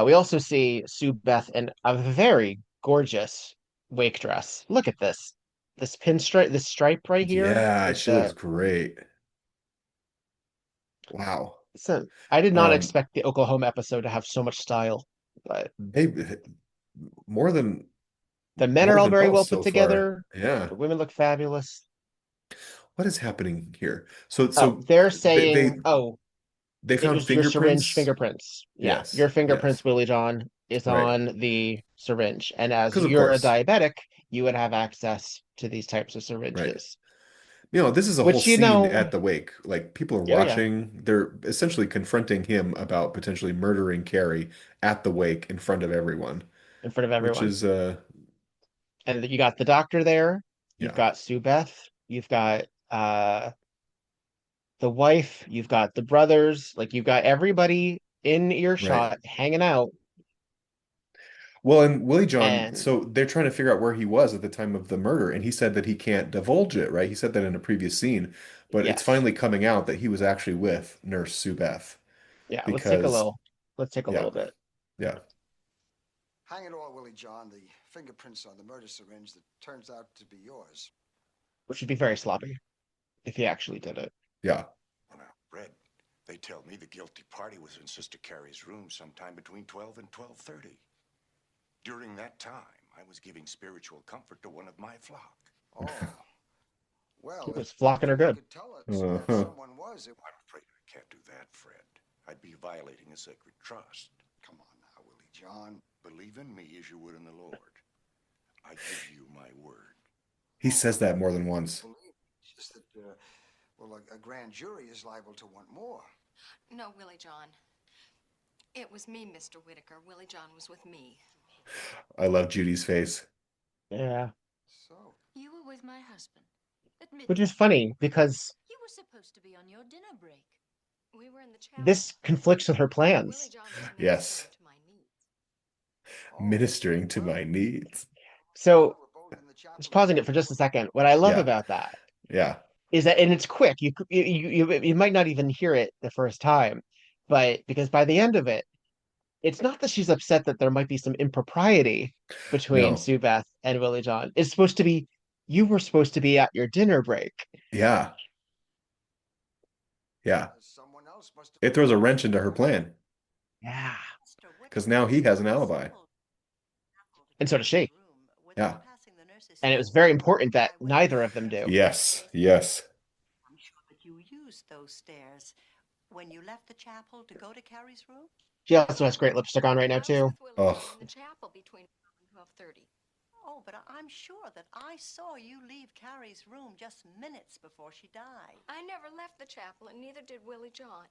we also see Sue Beth in a very gorgeous wake dress. Look at this. This pinstripe, this stripe right here Yeah, with she looks the great. Wow. I did not Um, expect the Oklahoma episode to have so much style, but they more than the men are more all than very well most put so far. together. Yeah. The women look fabulous. What is happening here? So Oh, so they're they they, saying, oh, they it found was your syringe fingerprints. fingerprints. Yeah, Yes. your fingerprints, Yes. Willie John, is Right. on the syringe. And as Because of you're a course. diabetic, you would have access to these types of Right. syringes. This is a whole Which, you scene know, at the wake. Like people are yeah, yeah, watching. They're essentially confronting him about potentially murdering Carrie at the wake in front of everyone, in front of which everyone. is And you got the doctor there. You've yeah, got Sue Beth. You've got the wife. You've got the brothers. Like you've got everybody in right. earshot hanging out. Well, and Willie John, And so they're trying to figure out where he was at the time of the murder, and he said that he can't divulge it, right? He said that in a previous scene, but it's yes, finally coming out that he was actually with Nurse Sue Beth yeah. because Let's take a yeah, little bit. yeah, Hang it all, Willie John, the fingerprints on the murder syringe that turns out to be yours. Which would be very sloppy if he actually did it. yeah, Well, now, Red, they tell me the guilty party was in Sister Carrie's room sometime between 12 and 12:30. During that time, I was giving spiritual comfort to one of my flock. Oh, well, He was if flocking her you good. could tell us that uh-huh. someone was, I'm afraid I can't do that, Fred. I'd be violating a sacred trust. come on now, Willie John. Believe in me as you would in the Lord. I give you my word. He says that more than once. Believe me. Just that, well, a grand jury is liable to want more. No, Willie John. It was me, Mr. Whitaker. Willie John was with me. I love Judy's face. Yeah. So, You were with my husband. Admit Which it. is funny because You were supposed to be on your dinner break. We were in the chapel. this conflicts with her Willie plans. John was Yes. ministering to my needs. Ministering to my needs. So we're both in the chapel. just pausing it for just a second. What I love Yeah. about that Yeah. is that, and it's quick. You might not even hear it the first time, but because by the end of it, it's not that she's upset that there might be some impropriety between No. Sue Beth and Willie John. It's supposed to be, you were supposed to be at your dinner break. Yeah. Yeah. Someone else must have... It throws a wrench into her plan Yeah. because now he has an alibi. And so does she. Yeah. And it was very important that neither of them do. Yes. Yes. I'm sure that you used those stairs when you left the chapel to go to Carrie's room. She also has great lipstick on right now, too. Oh. In the chapel between 12:30. Oh, but I'm sure that I saw you leave Carrie's room just minutes before she died. I never left the chapel, and neither did Willie John.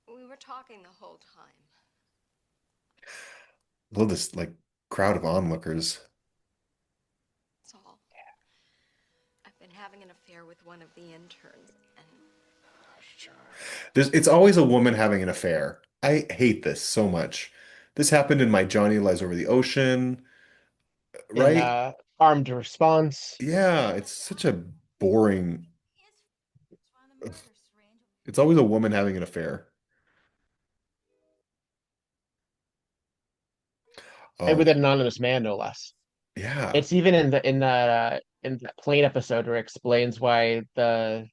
We were talking the whole time. Love this like crowd of onlookers. That's all. I've been having an affair with one of the interns, and It's always a woman having an affair. I hate this so much. This happened in my Johnny Lies Over the Ocean, In right? Armed Response. Yeah, it's such a boring. It's always a woman having an affair. And with Oh, an anonymous man, no less. yeah. It's even in that plane episode where it explains why the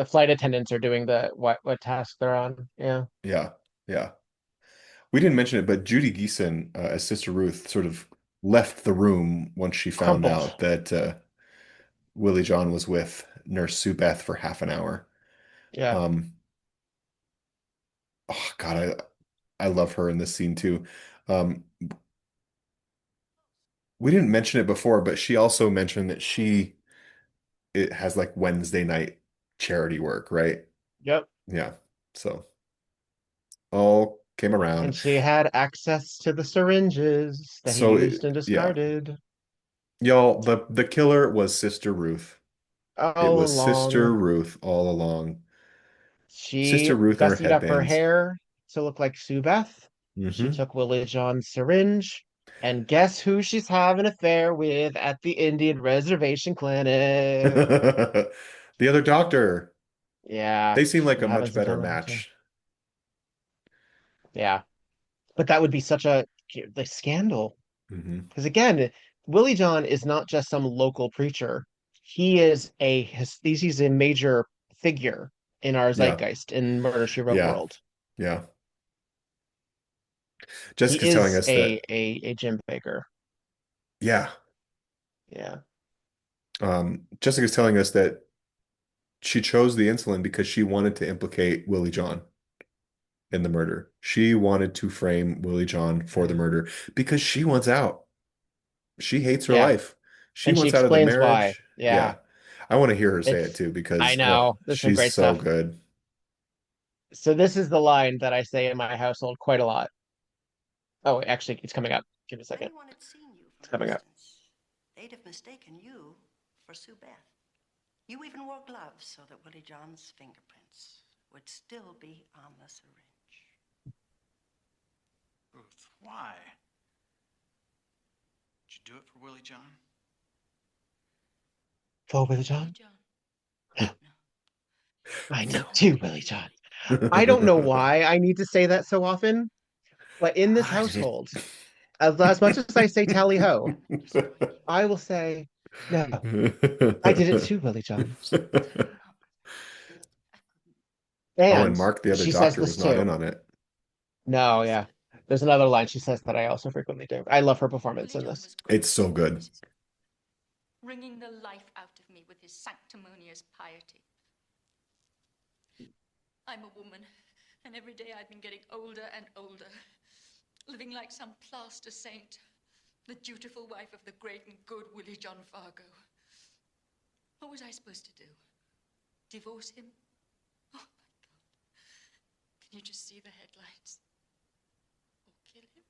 flight attendants are doing what task they're on. Yeah. Yeah. Yeah. We didn't mention it, but Judy Geeson, as Sister Ruth, sort of left the room once she found Crumpled. out that Willie John was with Nurse Sue Beth for half an hour. Yeah. Oh God, I love her in this scene too. Um, we didn't mention it before, but she also mentioned that it has like Wednesday night charity work, right? Yep. Yeah. So all came around. And she had access to the syringes that he So used and yeah, discarded y'all, the killer was Sister Ruth. It all was Sister along. Ruth all along. She Sister Ruth and her gussied up her headbands. hair to look like Sue Beth. She Hmm took Willie John's syringe. And guess who she's having an affair with at the Indian Reservation Clinic? The other doctor. Yeah, They seem she's like been a having much some better fun with him too. match. Yeah, but that would be such a like scandal. Hmm Because again, Willie John is not just some local preacher. He's a major figure in our Yeah. zeitgeist in Murder, She Wrote Yeah. world. Yeah. He Jessica's telling is us a that, a Jim Baker. yeah. Yeah. Jessica's telling us that she chose the insulin because she wanted to implicate Willie John in the murder. She wanted to frame Willie John for the murder because she wants out. She hates her Yeah. life. She And she wants out of the explains why. marriage. Yeah. Yeah. I want to hear her say it It's too I because know. This is some she's great so stuff. good. So this is the line that I say in my household quite a lot. Oh, actually, it's coming up. Give me a If second. anyone had seen you It's from a coming up. distance, they'd have mistaken you for Sue Beth. You even wore gloves so that Willie John's fingerprints would still be on the syringe. Ruth, why? Did you do it for Willie John? For Willie John? John. I do too, Willie John. I don't know why I need to say that so often, but in this household, as much as I say tally ho, I will say, no, I did it too, Willie John. Oh, and And Mark, the other she says doctor, this was not too. in on it. No, yeah. There's another line she says that I also frequently do. I love her performance Willie in John this. was great, It's so good. Mrs. Wringing the life out of me with his sanctimonious piety. I'm a woman, and every day I've been getting older and older, living like some plaster saint, the dutiful wife of the great and good Willie John Fargo. What was I supposed to do? Divorce him? Oh, my God. Can you just see the headlights? Or kill him?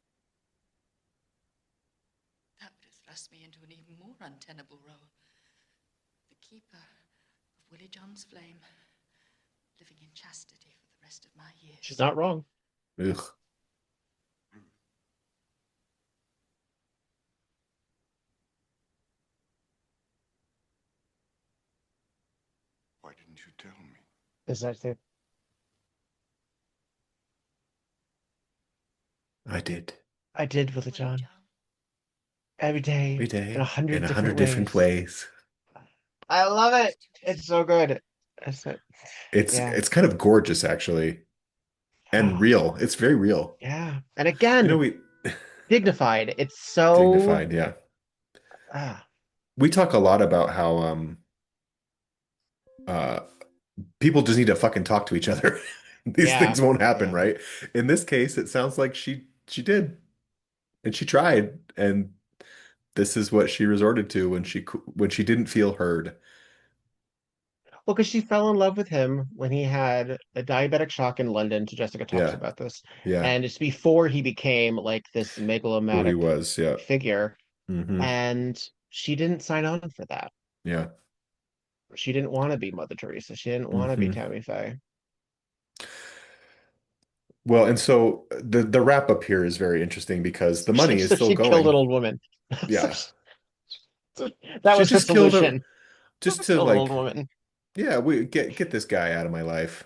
That would have thrust me into an even more untenable role. The keeper of Willie John's flame, living in chastity for the rest of my years. She's not wrong. Ugh. Why didn't you tell me? Is that it? I did. I did, Willie John. Every Every day in day 100 in different 100 different ways. ways. I love it. It's so good. Yeah. It's kind of gorgeous, actually, and Oh, real. It's very real. yeah. And You know, again, we dignified. It's so dignified, yeah. ah, We talk a lot about how uh people just need to fucking talk to each other. These yeah. things won't happen, Yeah. right? In this case, it sounds like she did, and she tried, and this is what she resorted to when she didn't feel heard. Well, because she fell in love with him when he had a diabetic shock in London. Jessica talks Yeah, about this. yeah. And it's before he became like this Who he megalomatic was, yeah. figure. Hmm. And she didn't sign on for that. Yeah. She didn't want to be Mother Teresa. She didn't want to be Hmm. Tammy Faye. Well, and so the wrap up here is very interesting because the money is So still she killed an going. old woman. Yeah. That She was her just killed her solution. just to Kill an old like, woman. yeah, we get this guy out of my life.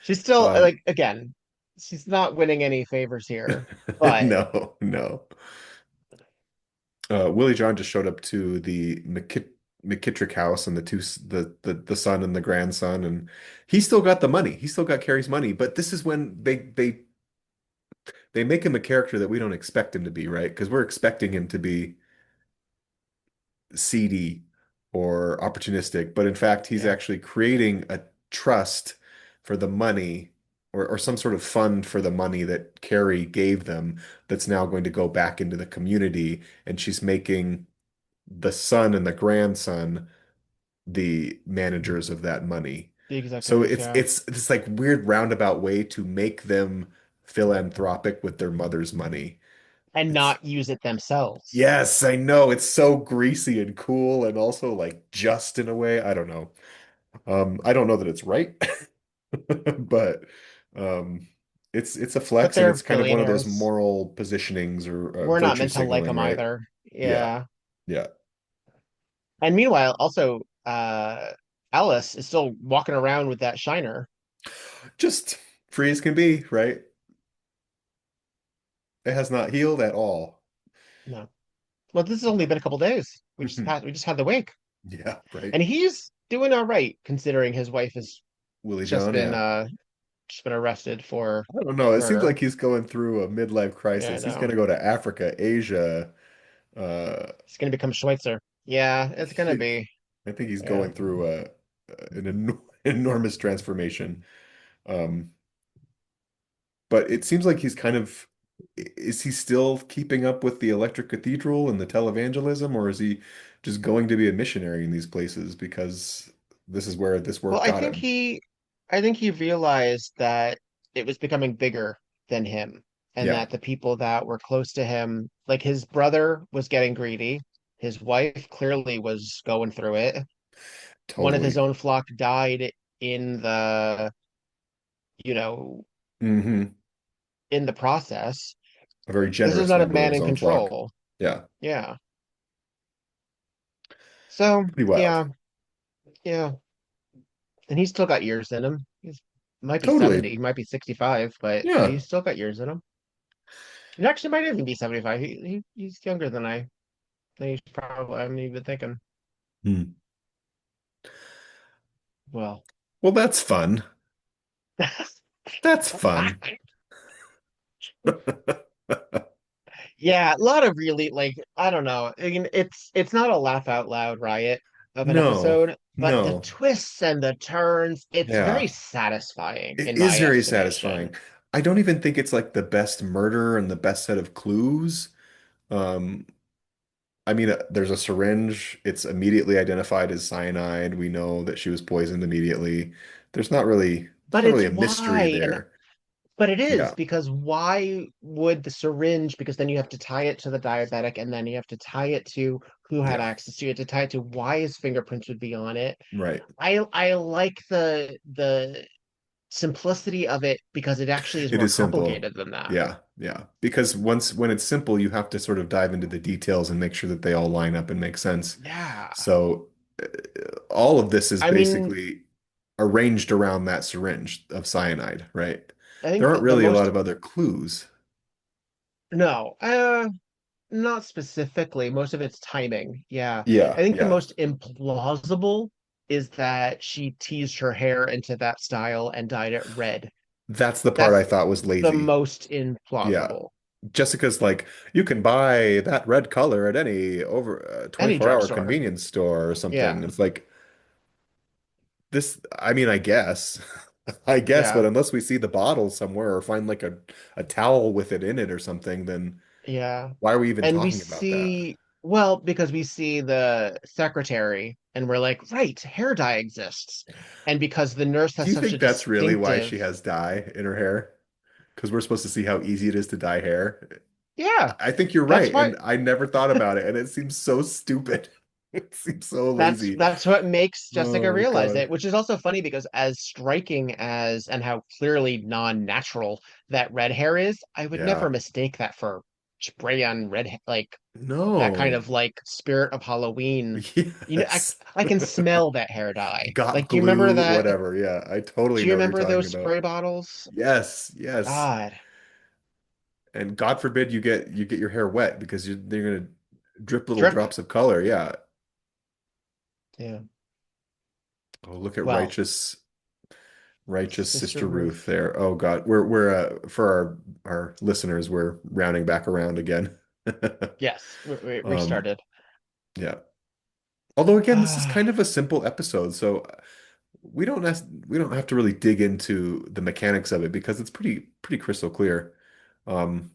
She's still Um like again, she's not winning any favors here, but no, no. Willie John just showed up to the McKittrick house and the two the son and the grandson, and he still got the money. He still got Carrie's money, but this is when they make him a character that we don't expect him to be, right? Because we're expecting him to be seedy or opportunistic, but in fact, he's yeah, actually creating a trust for the money or some sort of fund for the money that Carrie gave them that's now going to go back into the community, and she's making the son and the grandson the managers of that money. the So executors, it's yeah. it's this like weird roundabout way to make them philanthropic with their mother's money. And It's not use it themselves. Yes, I know. It's so greasy and cool and also like just in a way. I don't know. I don't know that it's right, but um it's a But flex and they're it's kind of one of those billionaires. moral positionings or We're not virtue meant to like signaling, them right? either. Yeah. Yeah. Yeah. And meanwhile, also, Alice is still walking around with that shiner. Just free as can be, right? It has not healed at all. No. Well, this has only been a couple days. We just had the wake. Yeah, right. And he's doing all right considering his wife has Willie just John, been yeah. just been arrested for I don't know. It seems murder. like he's going through a midlife Yeah, I crisis. He's going know. to go to Africa, Asia. Uh, He's gonna become Schweitzer. Yeah, it's gonna be. I think he's Yeah. going through an enormous transformation. Um, but it seems like he's kind of, is he still keeping up with the Electric Cathedral and the televangelism, or is he just going to be a missionary in these places because this is where this Well, work got him? I think he realized that it was becoming bigger than him, and Yeah, that the people that were close to him, like his brother, was getting greedy. His wife clearly was going through it. One of his totally. own flock died in the, you know, Hmm. in the process. A very This is generous not a member of man his in own flock. control. Yeah, Yeah. So, pretty wild. yeah, yeah. And he's still got years in him. He's might be Totally. 70, he might be 65, but yeah, Yeah. he's still got years in him. He actually might even be 75. He's younger than I think he's probably I'm even thinking. Hmm. Well, Well, that's fun. That's fun. yeah, a lot of really like I don't know. I mean, it's not a laugh out loud riot of an No, episode, but the no. twists and the turns, it's very Yeah. satisfying It in is my very estimation. satisfying. I don't even think it's like the best murder and the best set of clues. Um, I mean, there's a syringe. It's immediately identified as cyanide. We know that she was poisoned immediately. There's But not it's really a mystery why, and there. but it is Yeah, because why would the syringe? Because then you have to tie it to the diabetic, and then you have to tie it to who had yeah, access to it. To tie it to why his fingerprints would be on it. right. I like the simplicity of it because it actually is It more is simple. complicated than that. Yeah, yeah. Because when it's simple, you have to sort of dive into the details and make sure that they all line up and make sense. Yeah. So uh, all of this is I mean, basically arranged around that syringe of cyanide, right? I There think aren't the really a lot most of other clues. no, not specifically. Most of it's timing. Yeah. I Yeah, think the yeah. most implausible is that she teased her hair into that style and dyed it red. That's the part I That's thought was the lazy. most Yeah. implausible. Jessica's like, you can buy that red color at any over Any 24-hour drugstore. convenience store or something. Yeah. It's like this, I mean, I guess. I guess, but Yeah. unless we see the bottle somewhere or find like a towel with it in it or something, then Yeah. why are we even And we talking about that? see, well, because we see the secretary and we're like, right, hair dye exists. And because the nurse Do has you such a think that's really why distinctive, she has dye in her hair? Because we're supposed to see how easy it is to dye hair. yeah, I think you're that's right, what and I never thought about it, and it seems so stupid. It seems so lazy. that's what makes Jessica Oh realize God. it, which is also funny because as striking as and how clearly non-natural that red hair is, I would never Yeah. mistake that for spray on like that kind No. of like spirit of Halloween. You know, Yes. I can smell that hair dye. Got Like, do you remember glue, that? whatever. Yeah, I totally Do you know what you're remember talking those about. spray bottles? Yes, yes. God, And God forbid you get your hair wet because they're gonna drip little drip. drops of color. Yeah. Yeah. Oh, look at Well, righteous Sister Sister Ruth. Ruth there. Oh God. We're for our listeners, we're rounding back around again. Yes, we Um, restarted. yeah. Although again, this is Ah, kind of a simple episode, so we don't have to really dig into the mechanics of it because it's pretty crystal clear. Um,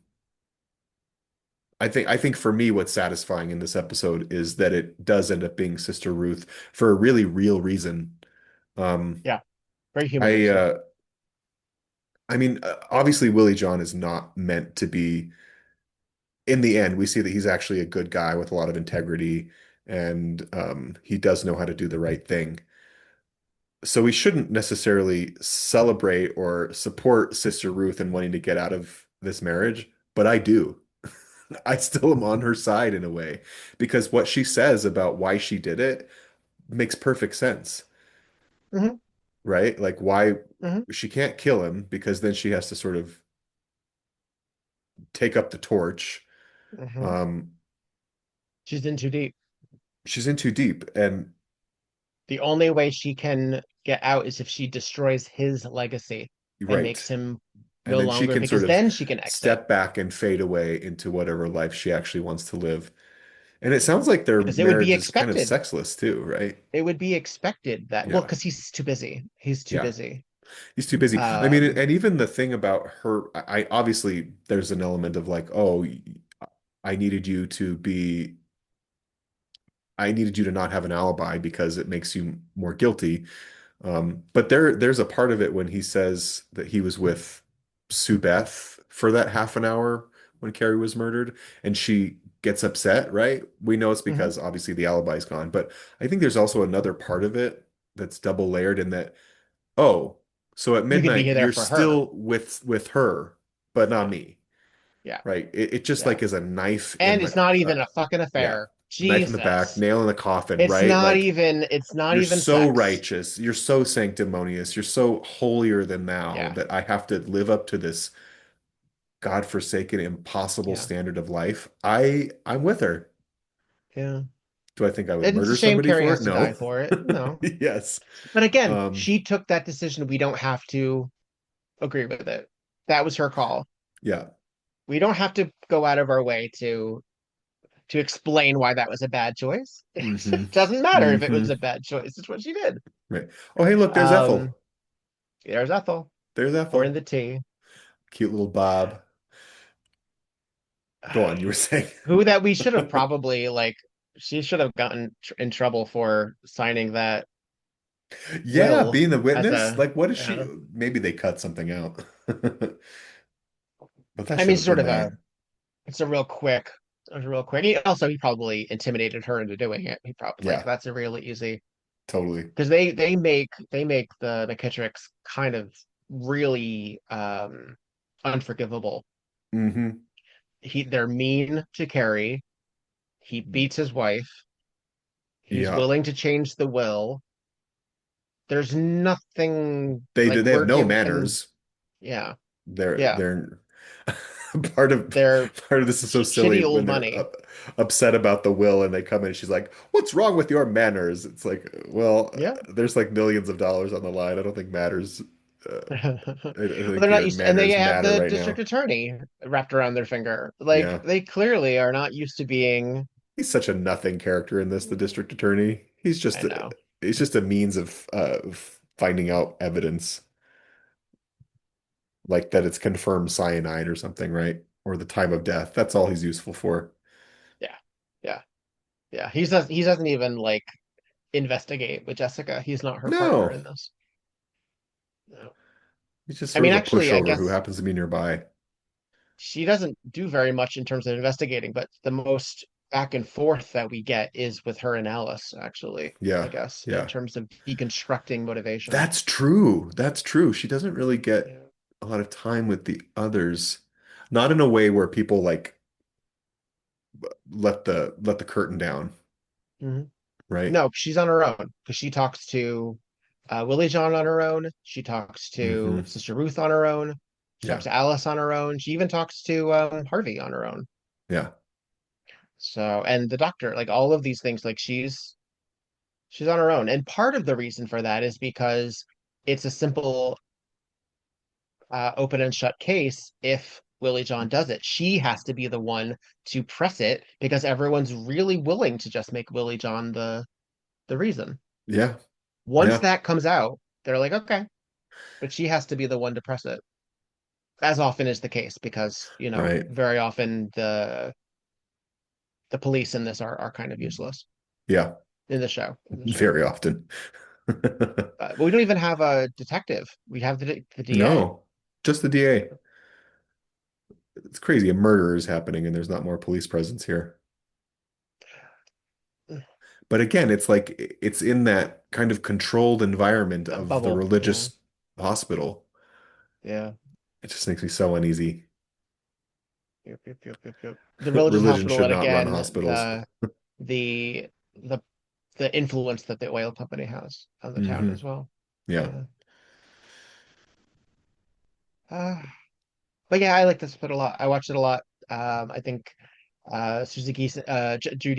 I think for me, what's satisfying in this episode is that it does end up being Sister Ruth for a really real reason. Um, yeah, very human I reason. I mean, obviously Willie John is not meant to be. In the end, we see that he's actually a good guy with a lot of integrity, and he does know how to do the right thing. So we shouldn't necessarily celebrate or support Sister Ruth in wanting to get out of this marriage, but I do. I still am on her side in a way because what she says about why she did it makes perfect sense, Hmm. right? Like why Hmm. she can't kill him because then she has to sort of take up the torch. Hmm. Um, She's in too deep. she's in too deep, and The only way she can get out is if she destroys his legacy and makes right. him And no then she longer, can sort because of then she can exit. step back and fade away into whatever life she actually wants to live. And it sounds like their Because it would be marriage is kind of expected. sexless too, right? It would be expected that, well, Yeah. because he's too busy. He's too Yeah. busy. He's too busy. I mean, Um, and even the thing about her, I obviously there's an element of like, oh, I needed you to be, I needed you to not have an alibi because it makes you more guilty. But there's a part of it when he says that he was with Sue Beth for that half an hour when Carrie was murdered, and she gets upset, right? We know it's mhm. because obviously the alibi's gone, but I think there's also another part of it that's double layered in that, oh, so at You could be midnight there you're for her. still with her, but not Yeah. me, Yeah. right? It just Yeah. like is a knife in And the it's not even a fucking yeah, affair. knife in the back, Jesus. nail in the coffin, right? Like It's not you're even so sex. righteous, you're so sanctimonious, you're so holier than thou Yeah. that I have to live up to this godforsaken, impossible Yeah. standard of life. I'm with her. Yeah. Do I think I would And it's a murder shame somebody Carrie for has it? to die No. for it. No. Yes. But again, Um, she took that decision. We don't have to agree with it. That was her call. yeah. We don't have to go out of our way to explain why that was a bad choice. Hmm. It doesn't matter if it was Hmm. a bad choice. It's what she did. Right. Oh, hey, look, there's Um, Ethel. there's Ethel There's pouring Ethel. the tea. Cute little Bob. Go on, you were saying. who that we should have probably like she should have gotten in trouble for signing that Yeah, will being the as witness. a Like, what is she? uh, Maybe they cut something out. But that I should mean have sort been of a there. it's a real quick he probably intimidated her into doing it. He probably like Yeah, that's a really easy totally. because they make the McKittricks kind of really unforgivable. Hmm. They're mean to Carrie. He beats his wife. He's Yeah. willing to change the will. There's nothing like They have we're no given. manners. Yeah, yeah. They're part of They're this is so silly shitty when old they're money. upset about the will and they come in and she's like, "What's wrong with your manners?" It's like, well, Yeah. there's like millions of dollars on the line. I don't think matters. Well, I don't think they're not your used, and they manners have matter the right district now. attorney wrapped around their finger. Like Yeah. they clearly are not used to being. He's such a nothing character in this, the district attorney. I know. He's just a means of finding out evidence, like that it's confirmed cyanide or something, right? Or the time of death. That's all he's useful for. Yeah, yeah, yeah. He doesn't even like investigate with Jessica. He's not her partner No, in this. No. he's just I sort mean, of a actually, I pushover who guess happens to be nearby. she doesn't do very much in terms of investigating, but the most back and forth that we get is with her and Alice, actually, I Yeah, guess, in yeah. terms of deconstructing motivation. That's true. That's true. She doesn't really get Yeah. a lot of time with the others. Not in a way where people like let the curtain down, Hmm. right? No, she's on her own because she talks to Willie John on her own. She talks to Hmm. Sister Ruth on her own. She talks Yeah, to Alice on her own. She even talks to Harvey on her own. yeah, So, and the doctor, like all of these things, like she's on her own. And part of the reason for that is because it's a simple open and shut case if Willie John does it. She has to be the one to press it because everyone's really willing to just make Willie John the reason. yeah, Once yeah. that comes out, they're like, okay, but she has to be the one to press it. As often is the case because, Right. very often the police in this are kind of useless Yeah, in the show. In the show. very often. But we don't even have a detective. We have the DA. No, just the DA. It's crazy. A murder is happening and there's not more police presence here. But again, it's like it's in that kind of controlled environment That of the bubble. Yeah. religious hospital. Yeah. It just makes me so uneasy. Yep, yep, yep, yep, yep. The religious Religion hospital, should and not run again, hospitals. the the the influence that the oil company has on the town Hmm. as well. Yeah, Yeah. Uh, but yeah, I like this bit a lot. I watched it a lot. I think Judy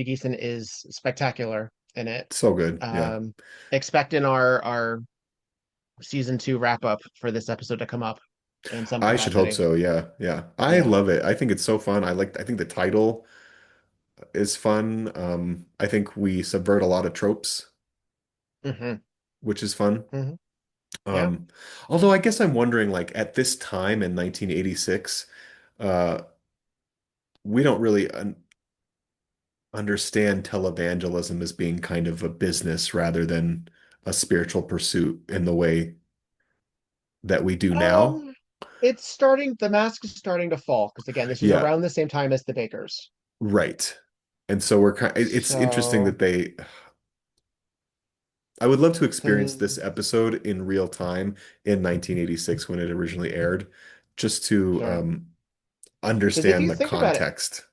Geeson is spectacular in it. so good. Yeah, Um, expect in our season two wrap up for this episode to come up in some I should hope capacity. so. Yeah, yeah. I Yeah. love it. I think it's so fun. I think the title is fun. I think we subvert a lot of tropes, Hmm. which is fun. Hmm. Yeah. Um, Although I guess I'm wondering, like at this time in 1986, uh, we don't really understand televangelism as being kind of a business rather than a spiritual pursuit in the way that we do now. Um, the mask is starting to fall because again, this was Yeah, around the same time as the Bakers. right. And so it's interesting So that I would love to experience the this episode in real time in 1986 when it originally aired, just to sure. Because if understand you the think about it, context.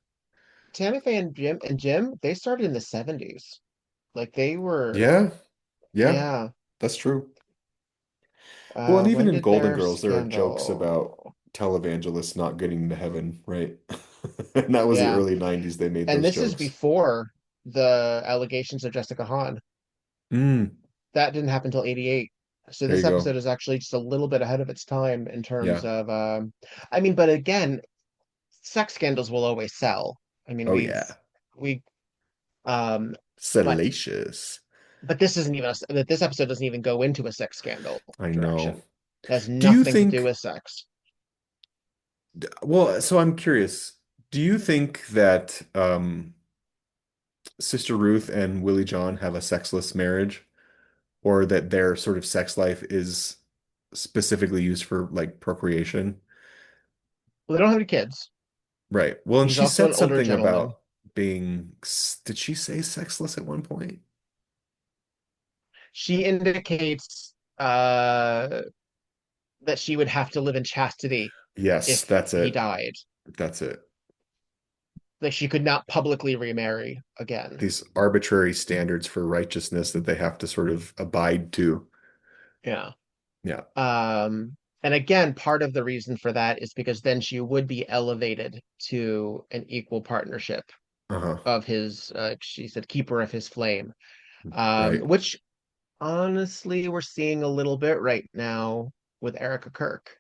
Tammy Faye and Jim, they started in the 70s. Like they were, Yeah, yeah, yeah. that's true. Well, and even When in did Golden their Girls, there are jokes about scandal? televangelists not getting to heaven, right? And that was the Yeah. early 90s they made And those this is jokes. before the allegations of Jessica Hahn. Mm, That didn't happen until 88. So there you this episode go. is actually just a little bit ahead of its time in terms Yeah. of I mean, but again, sex scandals will always sell. I mean, Oh yeah. we um but Salacious. this isn't even that this episode doesn't even go into a sex scandal I know. direction. It has Do you nothing to do think, with sex. well, so I'm curious. Do you think that Sister Ruth and Willie John have a sexless marriage, or that their sort of sex life is specifically used for like procreation? Well, they don't have any kids. Right. Well, and He's she also said an older something gentleman. about being, did she say sexless at one point? She indicates that she would have to live in chastity Yes, if that's he it. died. That's it. Like she could not publicly remarry again. These arbitrary standards for righteousness that they have to sort of abide to. Yeah. Yeah. And again, part of the reason for that is because then she would be elevated to an equal partnership Uh-huh. of his, she said, keeper of his flame, Right. which honestly we're seeing a little bit right now with Erica Kirk,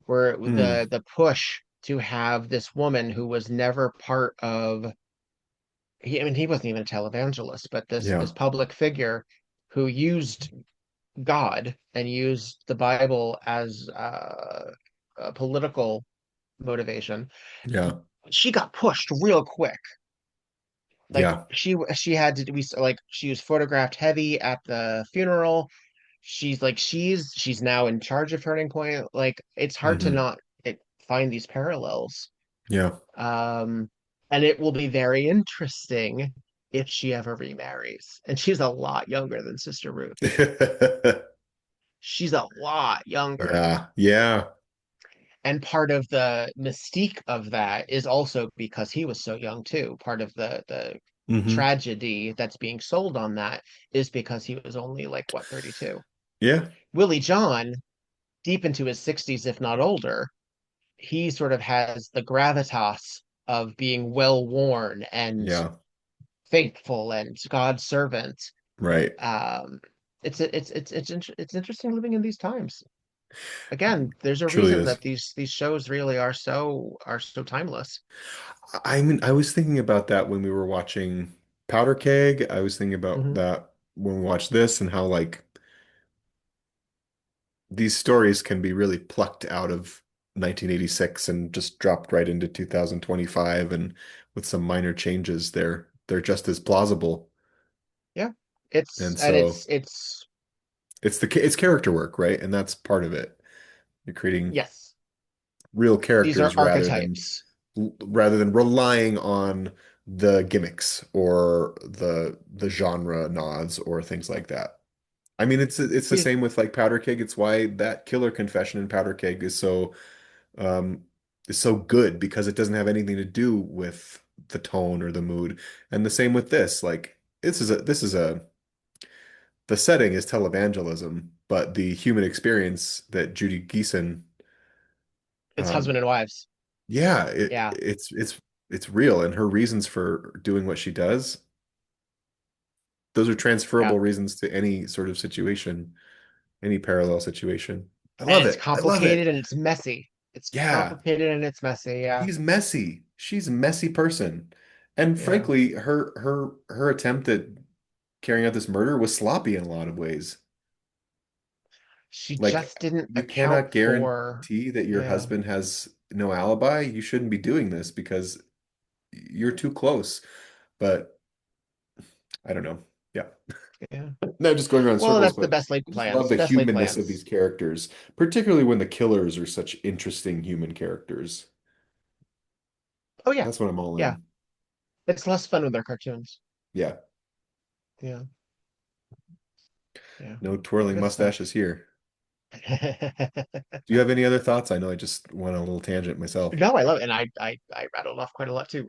where Hmm. the push to have this woman who was never part of, I mean, he wasn't even a televangelist, but Yeah. this public figure who used God and used the Bible as a political motivation, Yeah. she got pushed real quick. Like Yeah. she had to be like she was photographed heavy at the funeral. She's now in charge of Turning Point. Like it's hard to Hmm. not find these parallels. Yeah. Um, and it will be very interesting if she ever remarries. And she's a lot younger than Sister Ruth. She's a lot younger. Yeah. Yeah. And part of the mystique of that is also because he was so young too. Part of the Hmm. tragedy that's being sold on that is because he was only like what, 32. Yeah. Willie John, deep into his 60s, if not older, he sort of has the gravitas of being well worn and Yeah. faithful and God's servant. Right. Um, it's interesting living in these times. Again, there's a Truly reason is. that these shows really are so timeless. I mean, I was thinking about that when we were watching Powder Keg. I was thinking about Hmm. that when we watched this and how like these stories can be really plucked out of 1986 and just dropped right into 2025 and with some minor changes they're just as plausible. Yeah, it's And and so it's character work, right? And that's part of it. You're creating yes, real these are characters archetypes. rather than relying on the gimmicks or the genre nods or things like that. I mean, it's the These same with like Powder Keg. It's why that killer confession in Powder Keg um is so good because it doesn't have anything to do with the tone or the mood. And the same with this. Like this is a the setting is televangelism, but the human experience that Judy Geeson it's um husband and wives. yeah, Yeah, it's real and her reasons for doing what she does, those are yeah, transferable reasons to any sort of situation, any parallel situation. I and love it's it. I love it. complicated and it's messy. It's Yeah. complicated and it's messy. Yeah, She's messy. She's a messy person. And yeah. frankly, her attempt at carrying out this murder was sloppy in a lot of ways. She Like just didn't you account cannot for. guarantee that your Yeah, husband has no alibi. You shouldn't be doing this because you're too close. But I don't know. Yeah. yeah. No, just going around in Well, circles, that's the but best laid I just love plans. the Best laid humanness of these plans. characters, particularly when the killers are such interesting human characters. Oh yeah, That's what I'm all yeah. in. It's less fun with their cartoons. Yeah. Yeah, yeah. No twirling Good stuff. mustaches here. Do you have any other thoughts? I know I just went on a little tangent myself. No, I love it, and I rattled off quite a lot too.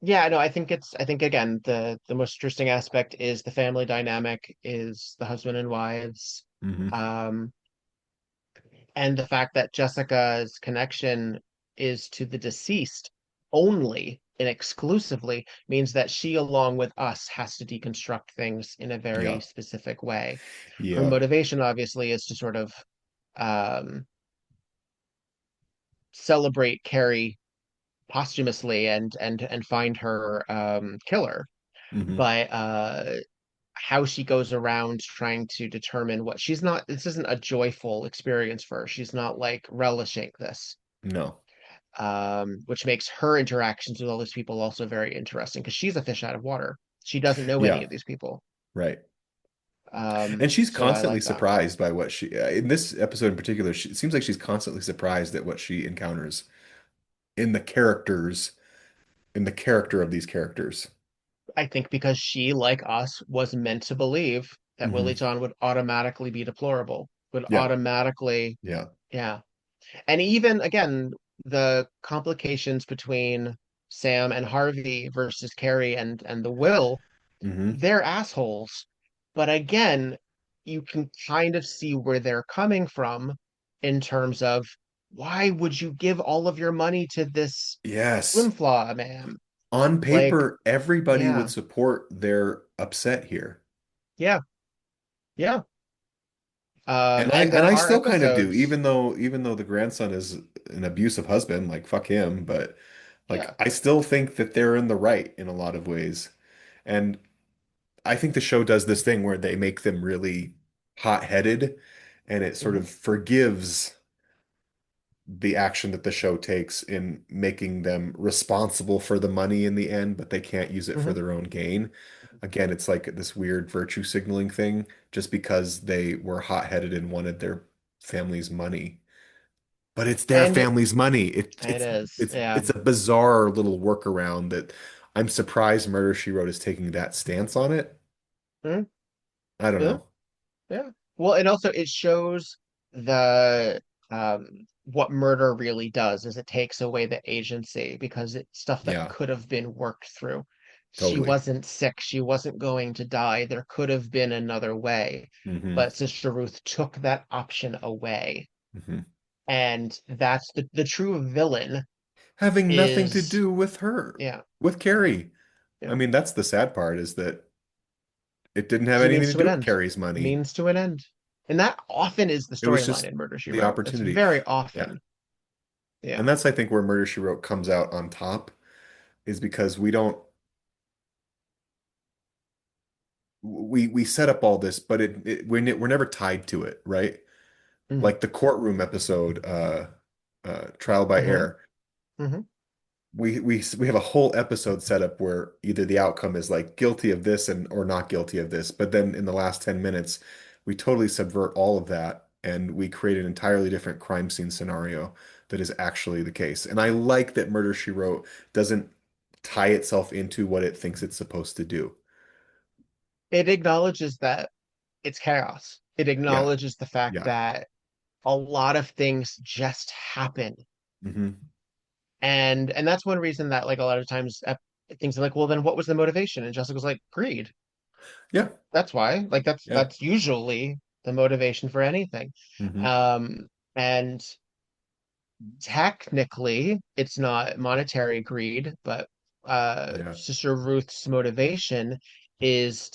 Yeah, no, I think again the most interesting aspect is the family dynamic, is the husband and wives, Hmm. um, and the fact that Jessica's connection is to the deceased only and exclusively means that she, along with us, has to deconstruct things in a very Yeah. specific way. Her Yeah. motivation, obviously, is to sort of um, celebrate Carrie posthumously and find her killer, Hmm. but how she goes around trying to determine what she's not, this isn't a joyful experience for her. She's not like relishing this. No. which makes her interactions with all these people also very interesting because she's a fish out of water. She doesn't know any Yeah, of these people. right. And she's So I constantly like that. surprised by what she, in this episode in particular, it seems like she's constantly surprised at what she encounters in the characters, in the character of these characters. I think because she, like us, was meant to believe that Willie Hmm. John would automatically be deplorable, would Yeah, automatically, yeah. yeah. And even again, the complications between Sam and Harvey versus Carrie and the Will, Hmm. they're assholes. But again, you can kind of see where they're coming from in terms of why would you give all of your money to this Yes. swimflaw man? On Like, paper, everybody would yeah, support their upset here. yeah, yeah. And And I there are still kind of do, episodes, even though the grandson is an abusive husband, like fuck him, but like yeah. I still think that they're in the right in a lot of ways. And I think the show does this thing where they make them really hot-headed and it sort Hmm. of forgives the action that the show takes in making them responsible for the money in the end, but they can't use it for Hmm. their own gain. Again, it's like this weird virtue signaling thing just because they were hot-headed and wanted their family's money. But it's their And family's money. it is, yeah. It's a bizarre little workaround that I'm surprised Murder, She Wrote is taking that stance on it. Mhm. I don't Yeah, know. yeah. Well, and also it shows the what murder really does is it takes away the agency because it's stuff that Yeah, could have been worked through. She totally. wasn't sick, she wasn't going to die. There could have been another way. Hmm. But Sister Ruth took that option away. Hmm. And that's the true villain Having nothing to is, do with her, yeah, with yeah, Carrie. I yeah. mean, that's the sad part is that it didn't have It's a anything means to to an do with end. Carrie's money. Means to an end. And that often is the It was storyline just in Murder, She the Wrote. That's opportunity. very Yeah. often. And Yeah. that's, I think, where Murder, She Wrote comes out on top is because we don't we set up all this, but we're never tied to it, right? Hmm. Like the courtroom episode, Trial by Hmm. Air. Hmm. We have a whole episode set up where either the outcome is like guilty of this and or not guilty of this, but then in the last 10 minutes, we totally subvert all of that and we create an entirely different crime scene scenario that is actually the case. And I like that Murder, She Wrote doesn't tie itself into what it thinks it's supposed to do. It acknowledges that it's chaos. It Yeah, acknowledges the fact yeah. that a lot of things just happen. Hmm. And that's one reason that like a lot of times things are like, well, then what was the motivation? And Jessica's like, greed. Yeah, That's why. Like yeah. that's usually the motivation for anything. Hmm. And technically it's not monetary greed, but Yeah, Sister Ruth's motivation is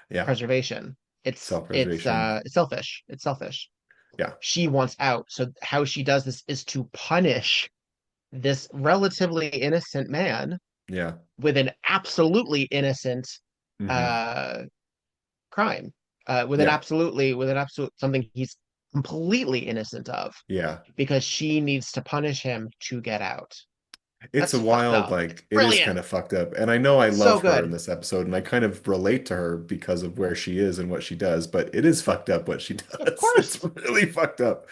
yeah. self-preservation. Self-preservation. It's selfish. It's selfish. Yeah, She wants out. So how she does this is to punish this relatively innocent man yeah. with an absolutely innocent Hmm. uh crime. Yeah, With an absolute something he's completely innocent of yeah. because she needs to punish him to get out. It's That's a fucked wild, up. like, it is kind Brilliant. of fucked up. And I know I So love her in good. this episode, and I kind of relate to her because of where she is and what she does, but it is fucked up what she Of does. It's course. really fucked up.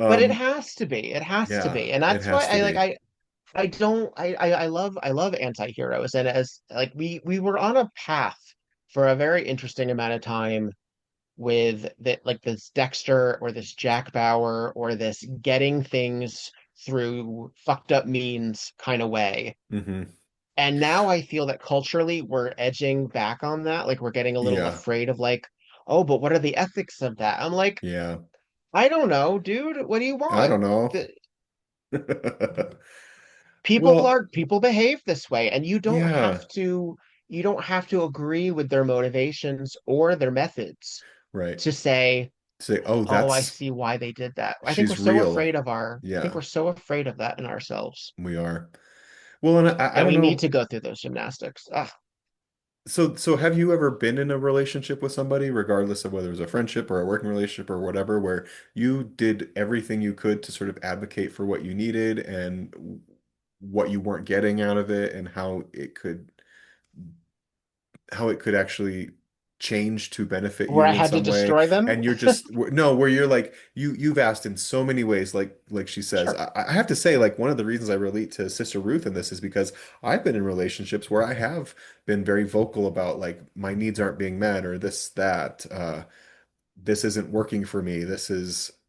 But it Um, has to be. It has to yeah, be. And it that's why has to be. I don't I love anti-heroes. And as like we were on a path for a very interesting amount of time with that like this Dexter or this Jack Bauer or this getting things through fucked up means kind of way. Hmm. And now I feel that culturally we're edging back on that. Like we're getting a little Yeah, afraid of like, oh, but what are the ethics of that? I'm like, yeah. I don't know, dude. What do you I want? don't know. The, Well, people behave this way, and yeah, you don't have to agree with their motivations or their methods right. to say, Say, oh, oh, I that's see why they did that. she's real. I think Yeah, we're so afraid of that in ourselves we are. Well, and I that don't we need to know. go through those gymnastics. Ugh. So have you ever been in a relationship with somebody, regardless of whether it was a friendship or a working relationship or whatever, where you did everything you could to sort of advocate for what you needed and what you weren't getting out of it and how it could actually change to benefit Where I you in had to some way, destroy them? and you're just no, where you're like you've asked in so many ways, like she says. Sure. I have to say, like, one of the reasons I relate to Sister Ruth in this is because I've been in relationships where I have been very vocal about like my needs aren't being met, or this isn't working for me,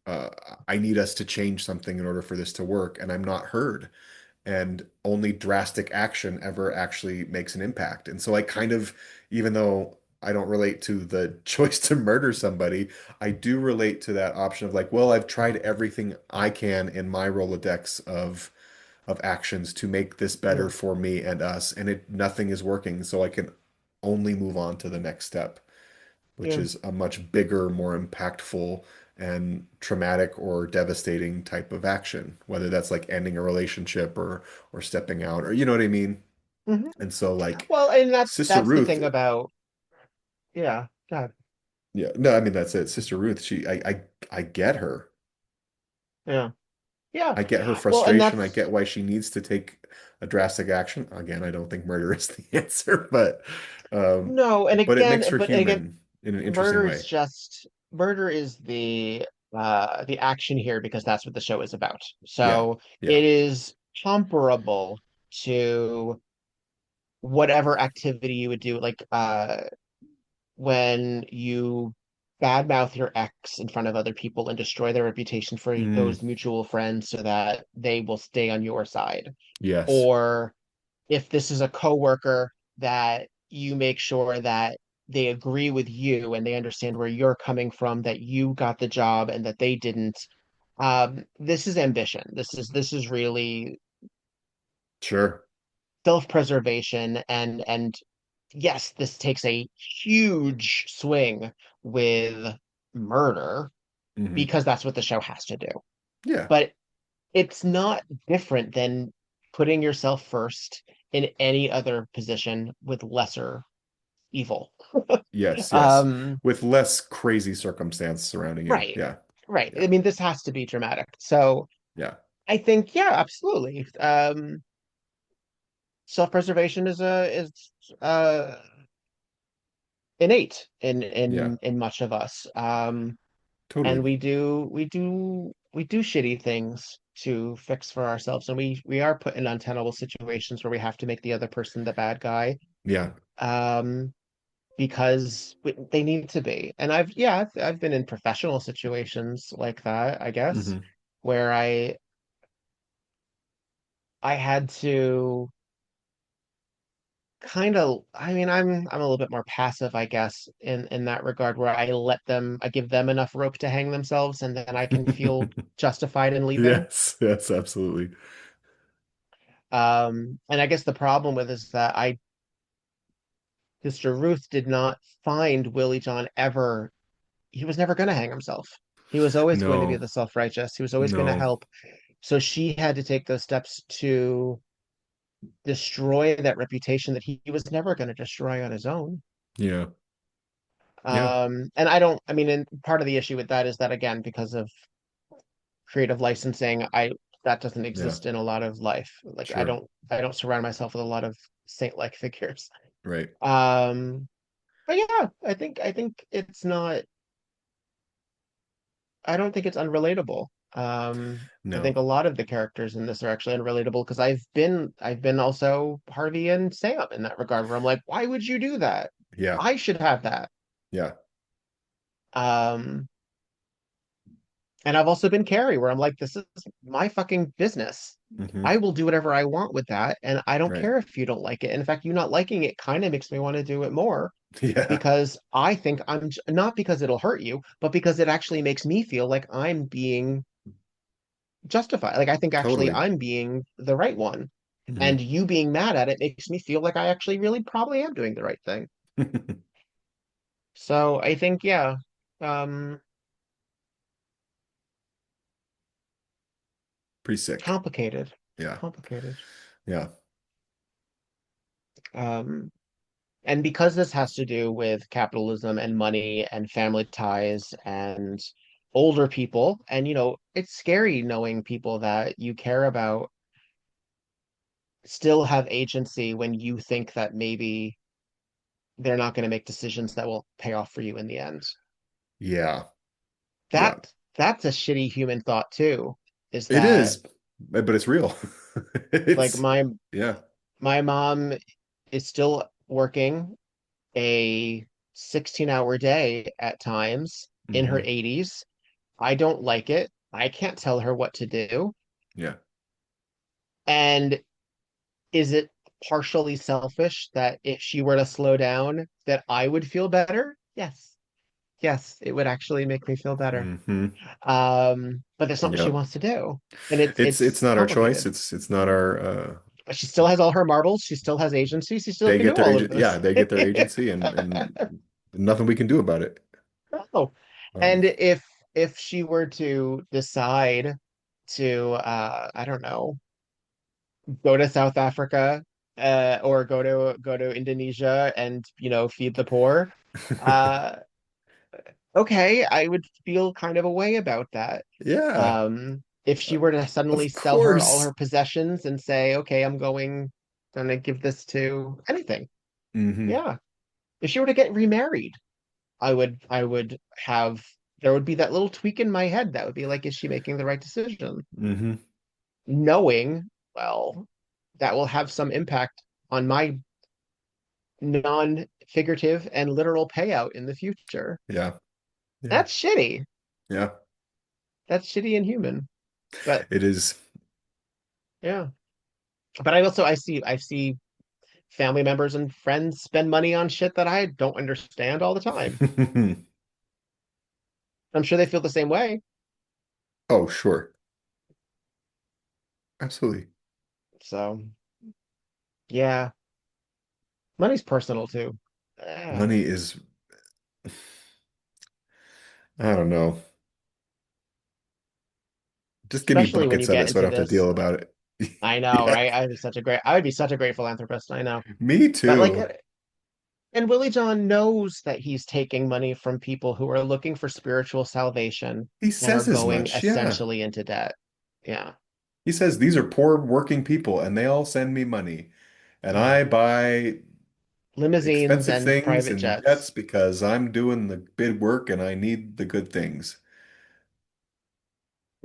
I need us to change something in order for this to work, and I'm not heard, and only drastic action ever actually makes an impact. And so I kind of, even though I don't relate to the choice to murder somebody, I do relate to that option of like, well, I've tried everything I can in my Rolodex of actions to make this better Yeah. for me and us, and nothing is working, so I can only move on to the next step, which Yeah. is a much bigger, more impactful and traumatic or devastating type of action, whether that's like ending a relationship or stepping out, or you know what I mean? Hmm. And so like Well, and Sister that's the Ruth, thing about, yeah, God, yeah, no, I mean that's it. Sister Ruth, I get her. yeah, yeah. I get her Well, and frustration. I that's get why she needs to take a drastic action. Again, I don't think murder is the answer, um, no, and but it again, makes her but again, human in an interesting murder is way. just murder is the action here because that's what the show is about. Yeah, So yeah. it is comparable to whatever activity you would do, like when you badmouth your ex in front of other people and destroy their reputation for Mm, those mutual friends so that they will stay on your side. yes, Or if this is a coworker, that you make sure that they agree with you and they understand where you're coming from, that you got the job and that they didn't. This is ambition. This is really sure. self-preservation, and yes, this takes a huge swing with murder Hmm. because that's what the show has to do. Yeah. But it's not different than putting yourself first in any other position with lesser evil. Yes, yes. Um, With less crazy circumstance surrounding it. right, Yeah. right. I Yeah. mean, this has to be dramatic. So Yeah. I think, yeah, absolutely. Self-preservation is uh innate Yeah. in much of us. And Totally. we do shitty things to fix for ourselves, and we are put in untenable situations where we have to make the other person the bad guy, Yeah. um because they need to be. And I've been in professional situations like that, I guess, Hmm. where I had to kind of, I mean, I'm a little bit more passive, I guess, in that regard, where I give them enough rope to hang themselves, and then I can feel justified in leaving. Yes. Yes, absolutely. And I guess the problem with is that I Sister Ruth did not find Willie John ever. He was never going to hang himself. He was always going to be No. the self-righteous. He was always going to No. help. So she had to take those steps to destroy that reputation that he was never going to destroy on his own. Yeah. Yeah. And I mean, and part of the issue with that is that, again, because of creative licensing, that doesn't Yeah. exist in a lot of life. Like Sure. I don't surround myself with a lot of saint-like figures. Right. Um, but yeah, I think it's not, I don't think it's unrelatable. I No. think a lot of the characters in this are actually unrelatable because I've been also Harvey and Sam in that regard, where I'm like, why would you do that? Yeah. I should have that. Yeah. Um, and I've also been Carrie, where I'm like, this is my fucking business. Hmm. I will do whatever I want with that, and I don't Right. care if you don't like it. In fact, you not liking it kind of makes me want to do it more Yeah. because I think not because it'll hurt you, but because it actually makes me feel like I'm being justified. Like I think actually Totally. I'm being the right one. Hmm. And you being mad at it makes me feel like I actually really probably am doing the right thing. So I think, yeah, um, Pretty sick. complicated, Yeah. complicated. Yeah. Um, And because this has to do with capitalism and money and family ties and older people, and it's scary knowing people that you care about still have agency when you think that maybe they're not going to make decisions that will pay off for you in the end. Yeah. Yeah. That's a shitty human thought too, is It that is, but it's real. like It's my yeah. my mom is still working a 16-hour day at times in her Hmm. 80s. I don't like it. I can't tell her what to do. Yeah. And is it partially selfish that if she were to slow down, that I would feel better? Yes. Yes, it would actually make me feel better. Hmm. But that's not what she Yep. wants to do. And it's It's it's not our choice. complicated. It's not our But she still has all her marbles. She still has agency. She still they can get do their all of agent yeah, this. they get their agency and nothing we can do about it. Oh, Um and if she were to decide to I don't know, go to South Africa or go to Indonesia and feed the poor, uh okay, I would feel kind of a way about that. yeah, If she were to suddenly of sell her all course. her possessions and say, okay, gonna give this to anything. Hmm. Yeah. If she were to get remarried, I would have there would be that little tweak in my head that would be like, is she making the right decision? Hmm. Knowing, well, that will have some impact on my non-figurative and literal payout in the future. Yeah. Yeah. That's shitty. Yeah. That's shitty and human. But It is. yeah. But I see family members and friends spend money on shit that I don't understand all the time. I'm sure they feel the same way. Oh, sure. Absolutely. So yeah. Money's personal too. Eh, Money is, I don't know. Just give me especially when you buckets of get it so I into don't have to this. deal about it. I know, Yeah. right? I would be such a great philanthropist. I know. Me But like, too. and Willie John knows that he's taking money from people who are looking for spiritual salvation He and are says as going much. Yeah. essentially into debt. Yeah. He says these are poor working people and they all send me money. And Yeah. I buy Limousines expensive and things private and jets jets. because I'm doing the bid work and I need the good things.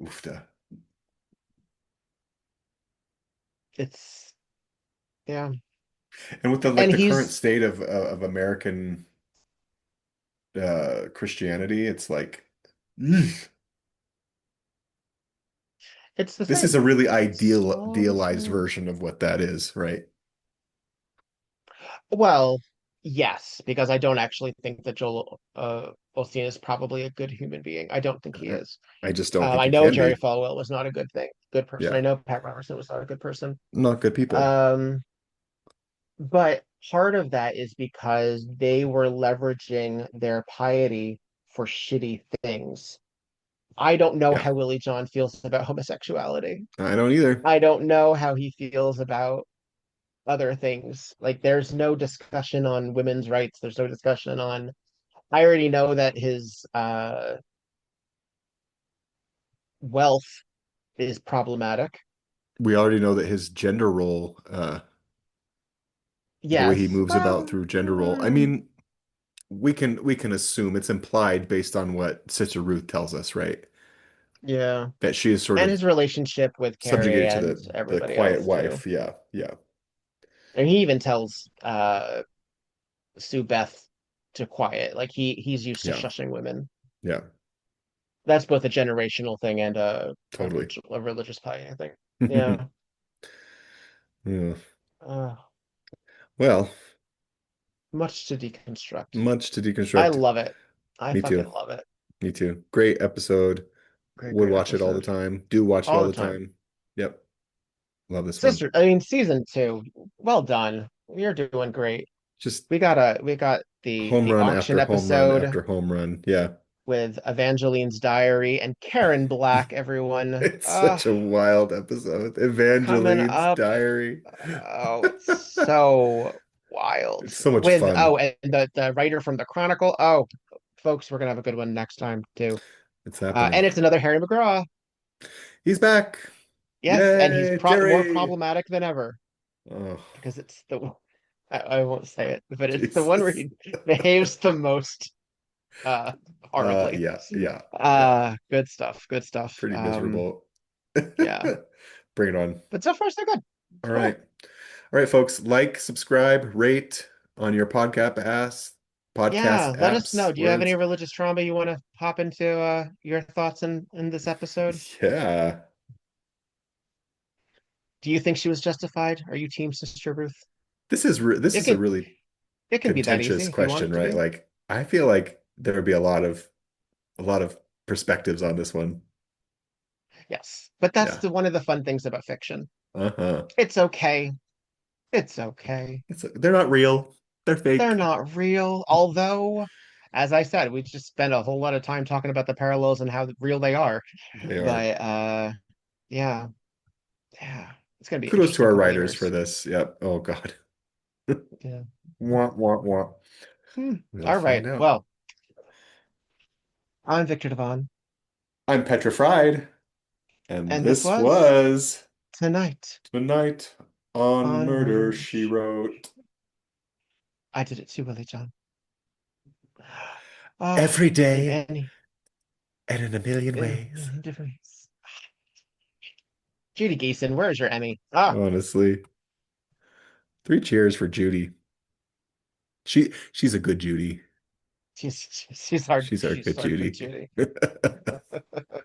Oofta. It's yeah. And with the like And the current he's state of American Christianity, it's like ugh. it's the This is thing. a really It's ideal all the idealized same. version of what that is, right? Well, yes, because I don't actually think that Joel Osteen is probably a good human being. I don't think he I, is. I just don't think I he know can Jerry be. Falwell was not a good person. Yeah, I know Pat Robertson was not a good person. not good people. Um, but part of that is because they were leveraging their piety for shitty things. I don't know Yeah, how Willie John feels about homosexuality. I don't either. I don't know how he feels about other things. Like there's no discussion on women's rights. There's no discussion on I already know that his wealth is problematic. We already know that his gender role, the way he Yes. moves about through gender role. I mean, we can assume it's implied based on what Sister Ruth tells us, right? Yeah. That she is sort And of his relationship with Carrie subjugated to and the everybody quiet else too. wife. Yeah, yeah, And he even tells Sue Beth to quiet. Like he's used to yeah, shushing women. yeah, That's both a generational thing and totally. a religious piety thing. Yeah. Yeah. Uh, Well, much to deconstruct. much to I deconstruct. love it. I Me fucking too. love it. Me too. Great episode. Great, Would great watch it all the episode. time. Do watch it All all the the time. time. Yep. Love this one. Season two. Well done. You're doing great. Just We got the home the run auction after home run episode after home run. Yeah. with Evangeline's diary and Karen Black, everyone. It's such a wild episode. Coming Evangeline's up. diary. Oh, it's so wild. It's so much With fun. and the writer from the Chronicle. Oh, folks, we're gonna have a good one next time too. It's happening. And it's another Harry McGraw. He's back. Yes, and he's Yay, more Jerry. problematic than ever Oh, because it's I won't say it, but it's the one where Jesus. he behaves the most horribly. Yeah, yeah, yeah. Good stuff. Good stuff. Pretty miserable. Yeah, Bring it on. but so far so good. All Cool. right. All right, folks. Like, subscribe, rate on your Yeah, podcast let us know. apps, Do you have any words. religious trauma you want to hop into your thoughts in this episode? Yeah. Do you think she was justified? Are you team Sister Ruth? This It is a can really it can be that easy contentious if you want question, it to right? be. Like, I feel like there would be a lot of perspectives on this one. Yes. But that's Yeah. one of the fun things about fiction. Uh-huh. It's okay. It's okay. They're not real. They're They're fake. not real. Although, as I said, we just spent a whole lot of time talking about the parallels and how real they are. They are. But yeah, yeah. It's gonna be Kudos to interesting our couple writers for years. this. Yep. Oh God. Yeah. Wah, wah, wah. Hmm. We'll All right. find out. Well, I'm Victor Devon, I'm petrified, and and this this was was Tonight Tonight on on Murder, Murder. She Wrote. I did it too, Willie John. Oh, Every in day any and in a million ways. in different ways. Judy Geeson, where's your Emmy? Ah, Honestly. 3 cheers for Judy. She's a good Judy. she's hard. She's our She's good hard, good Judy. Judy.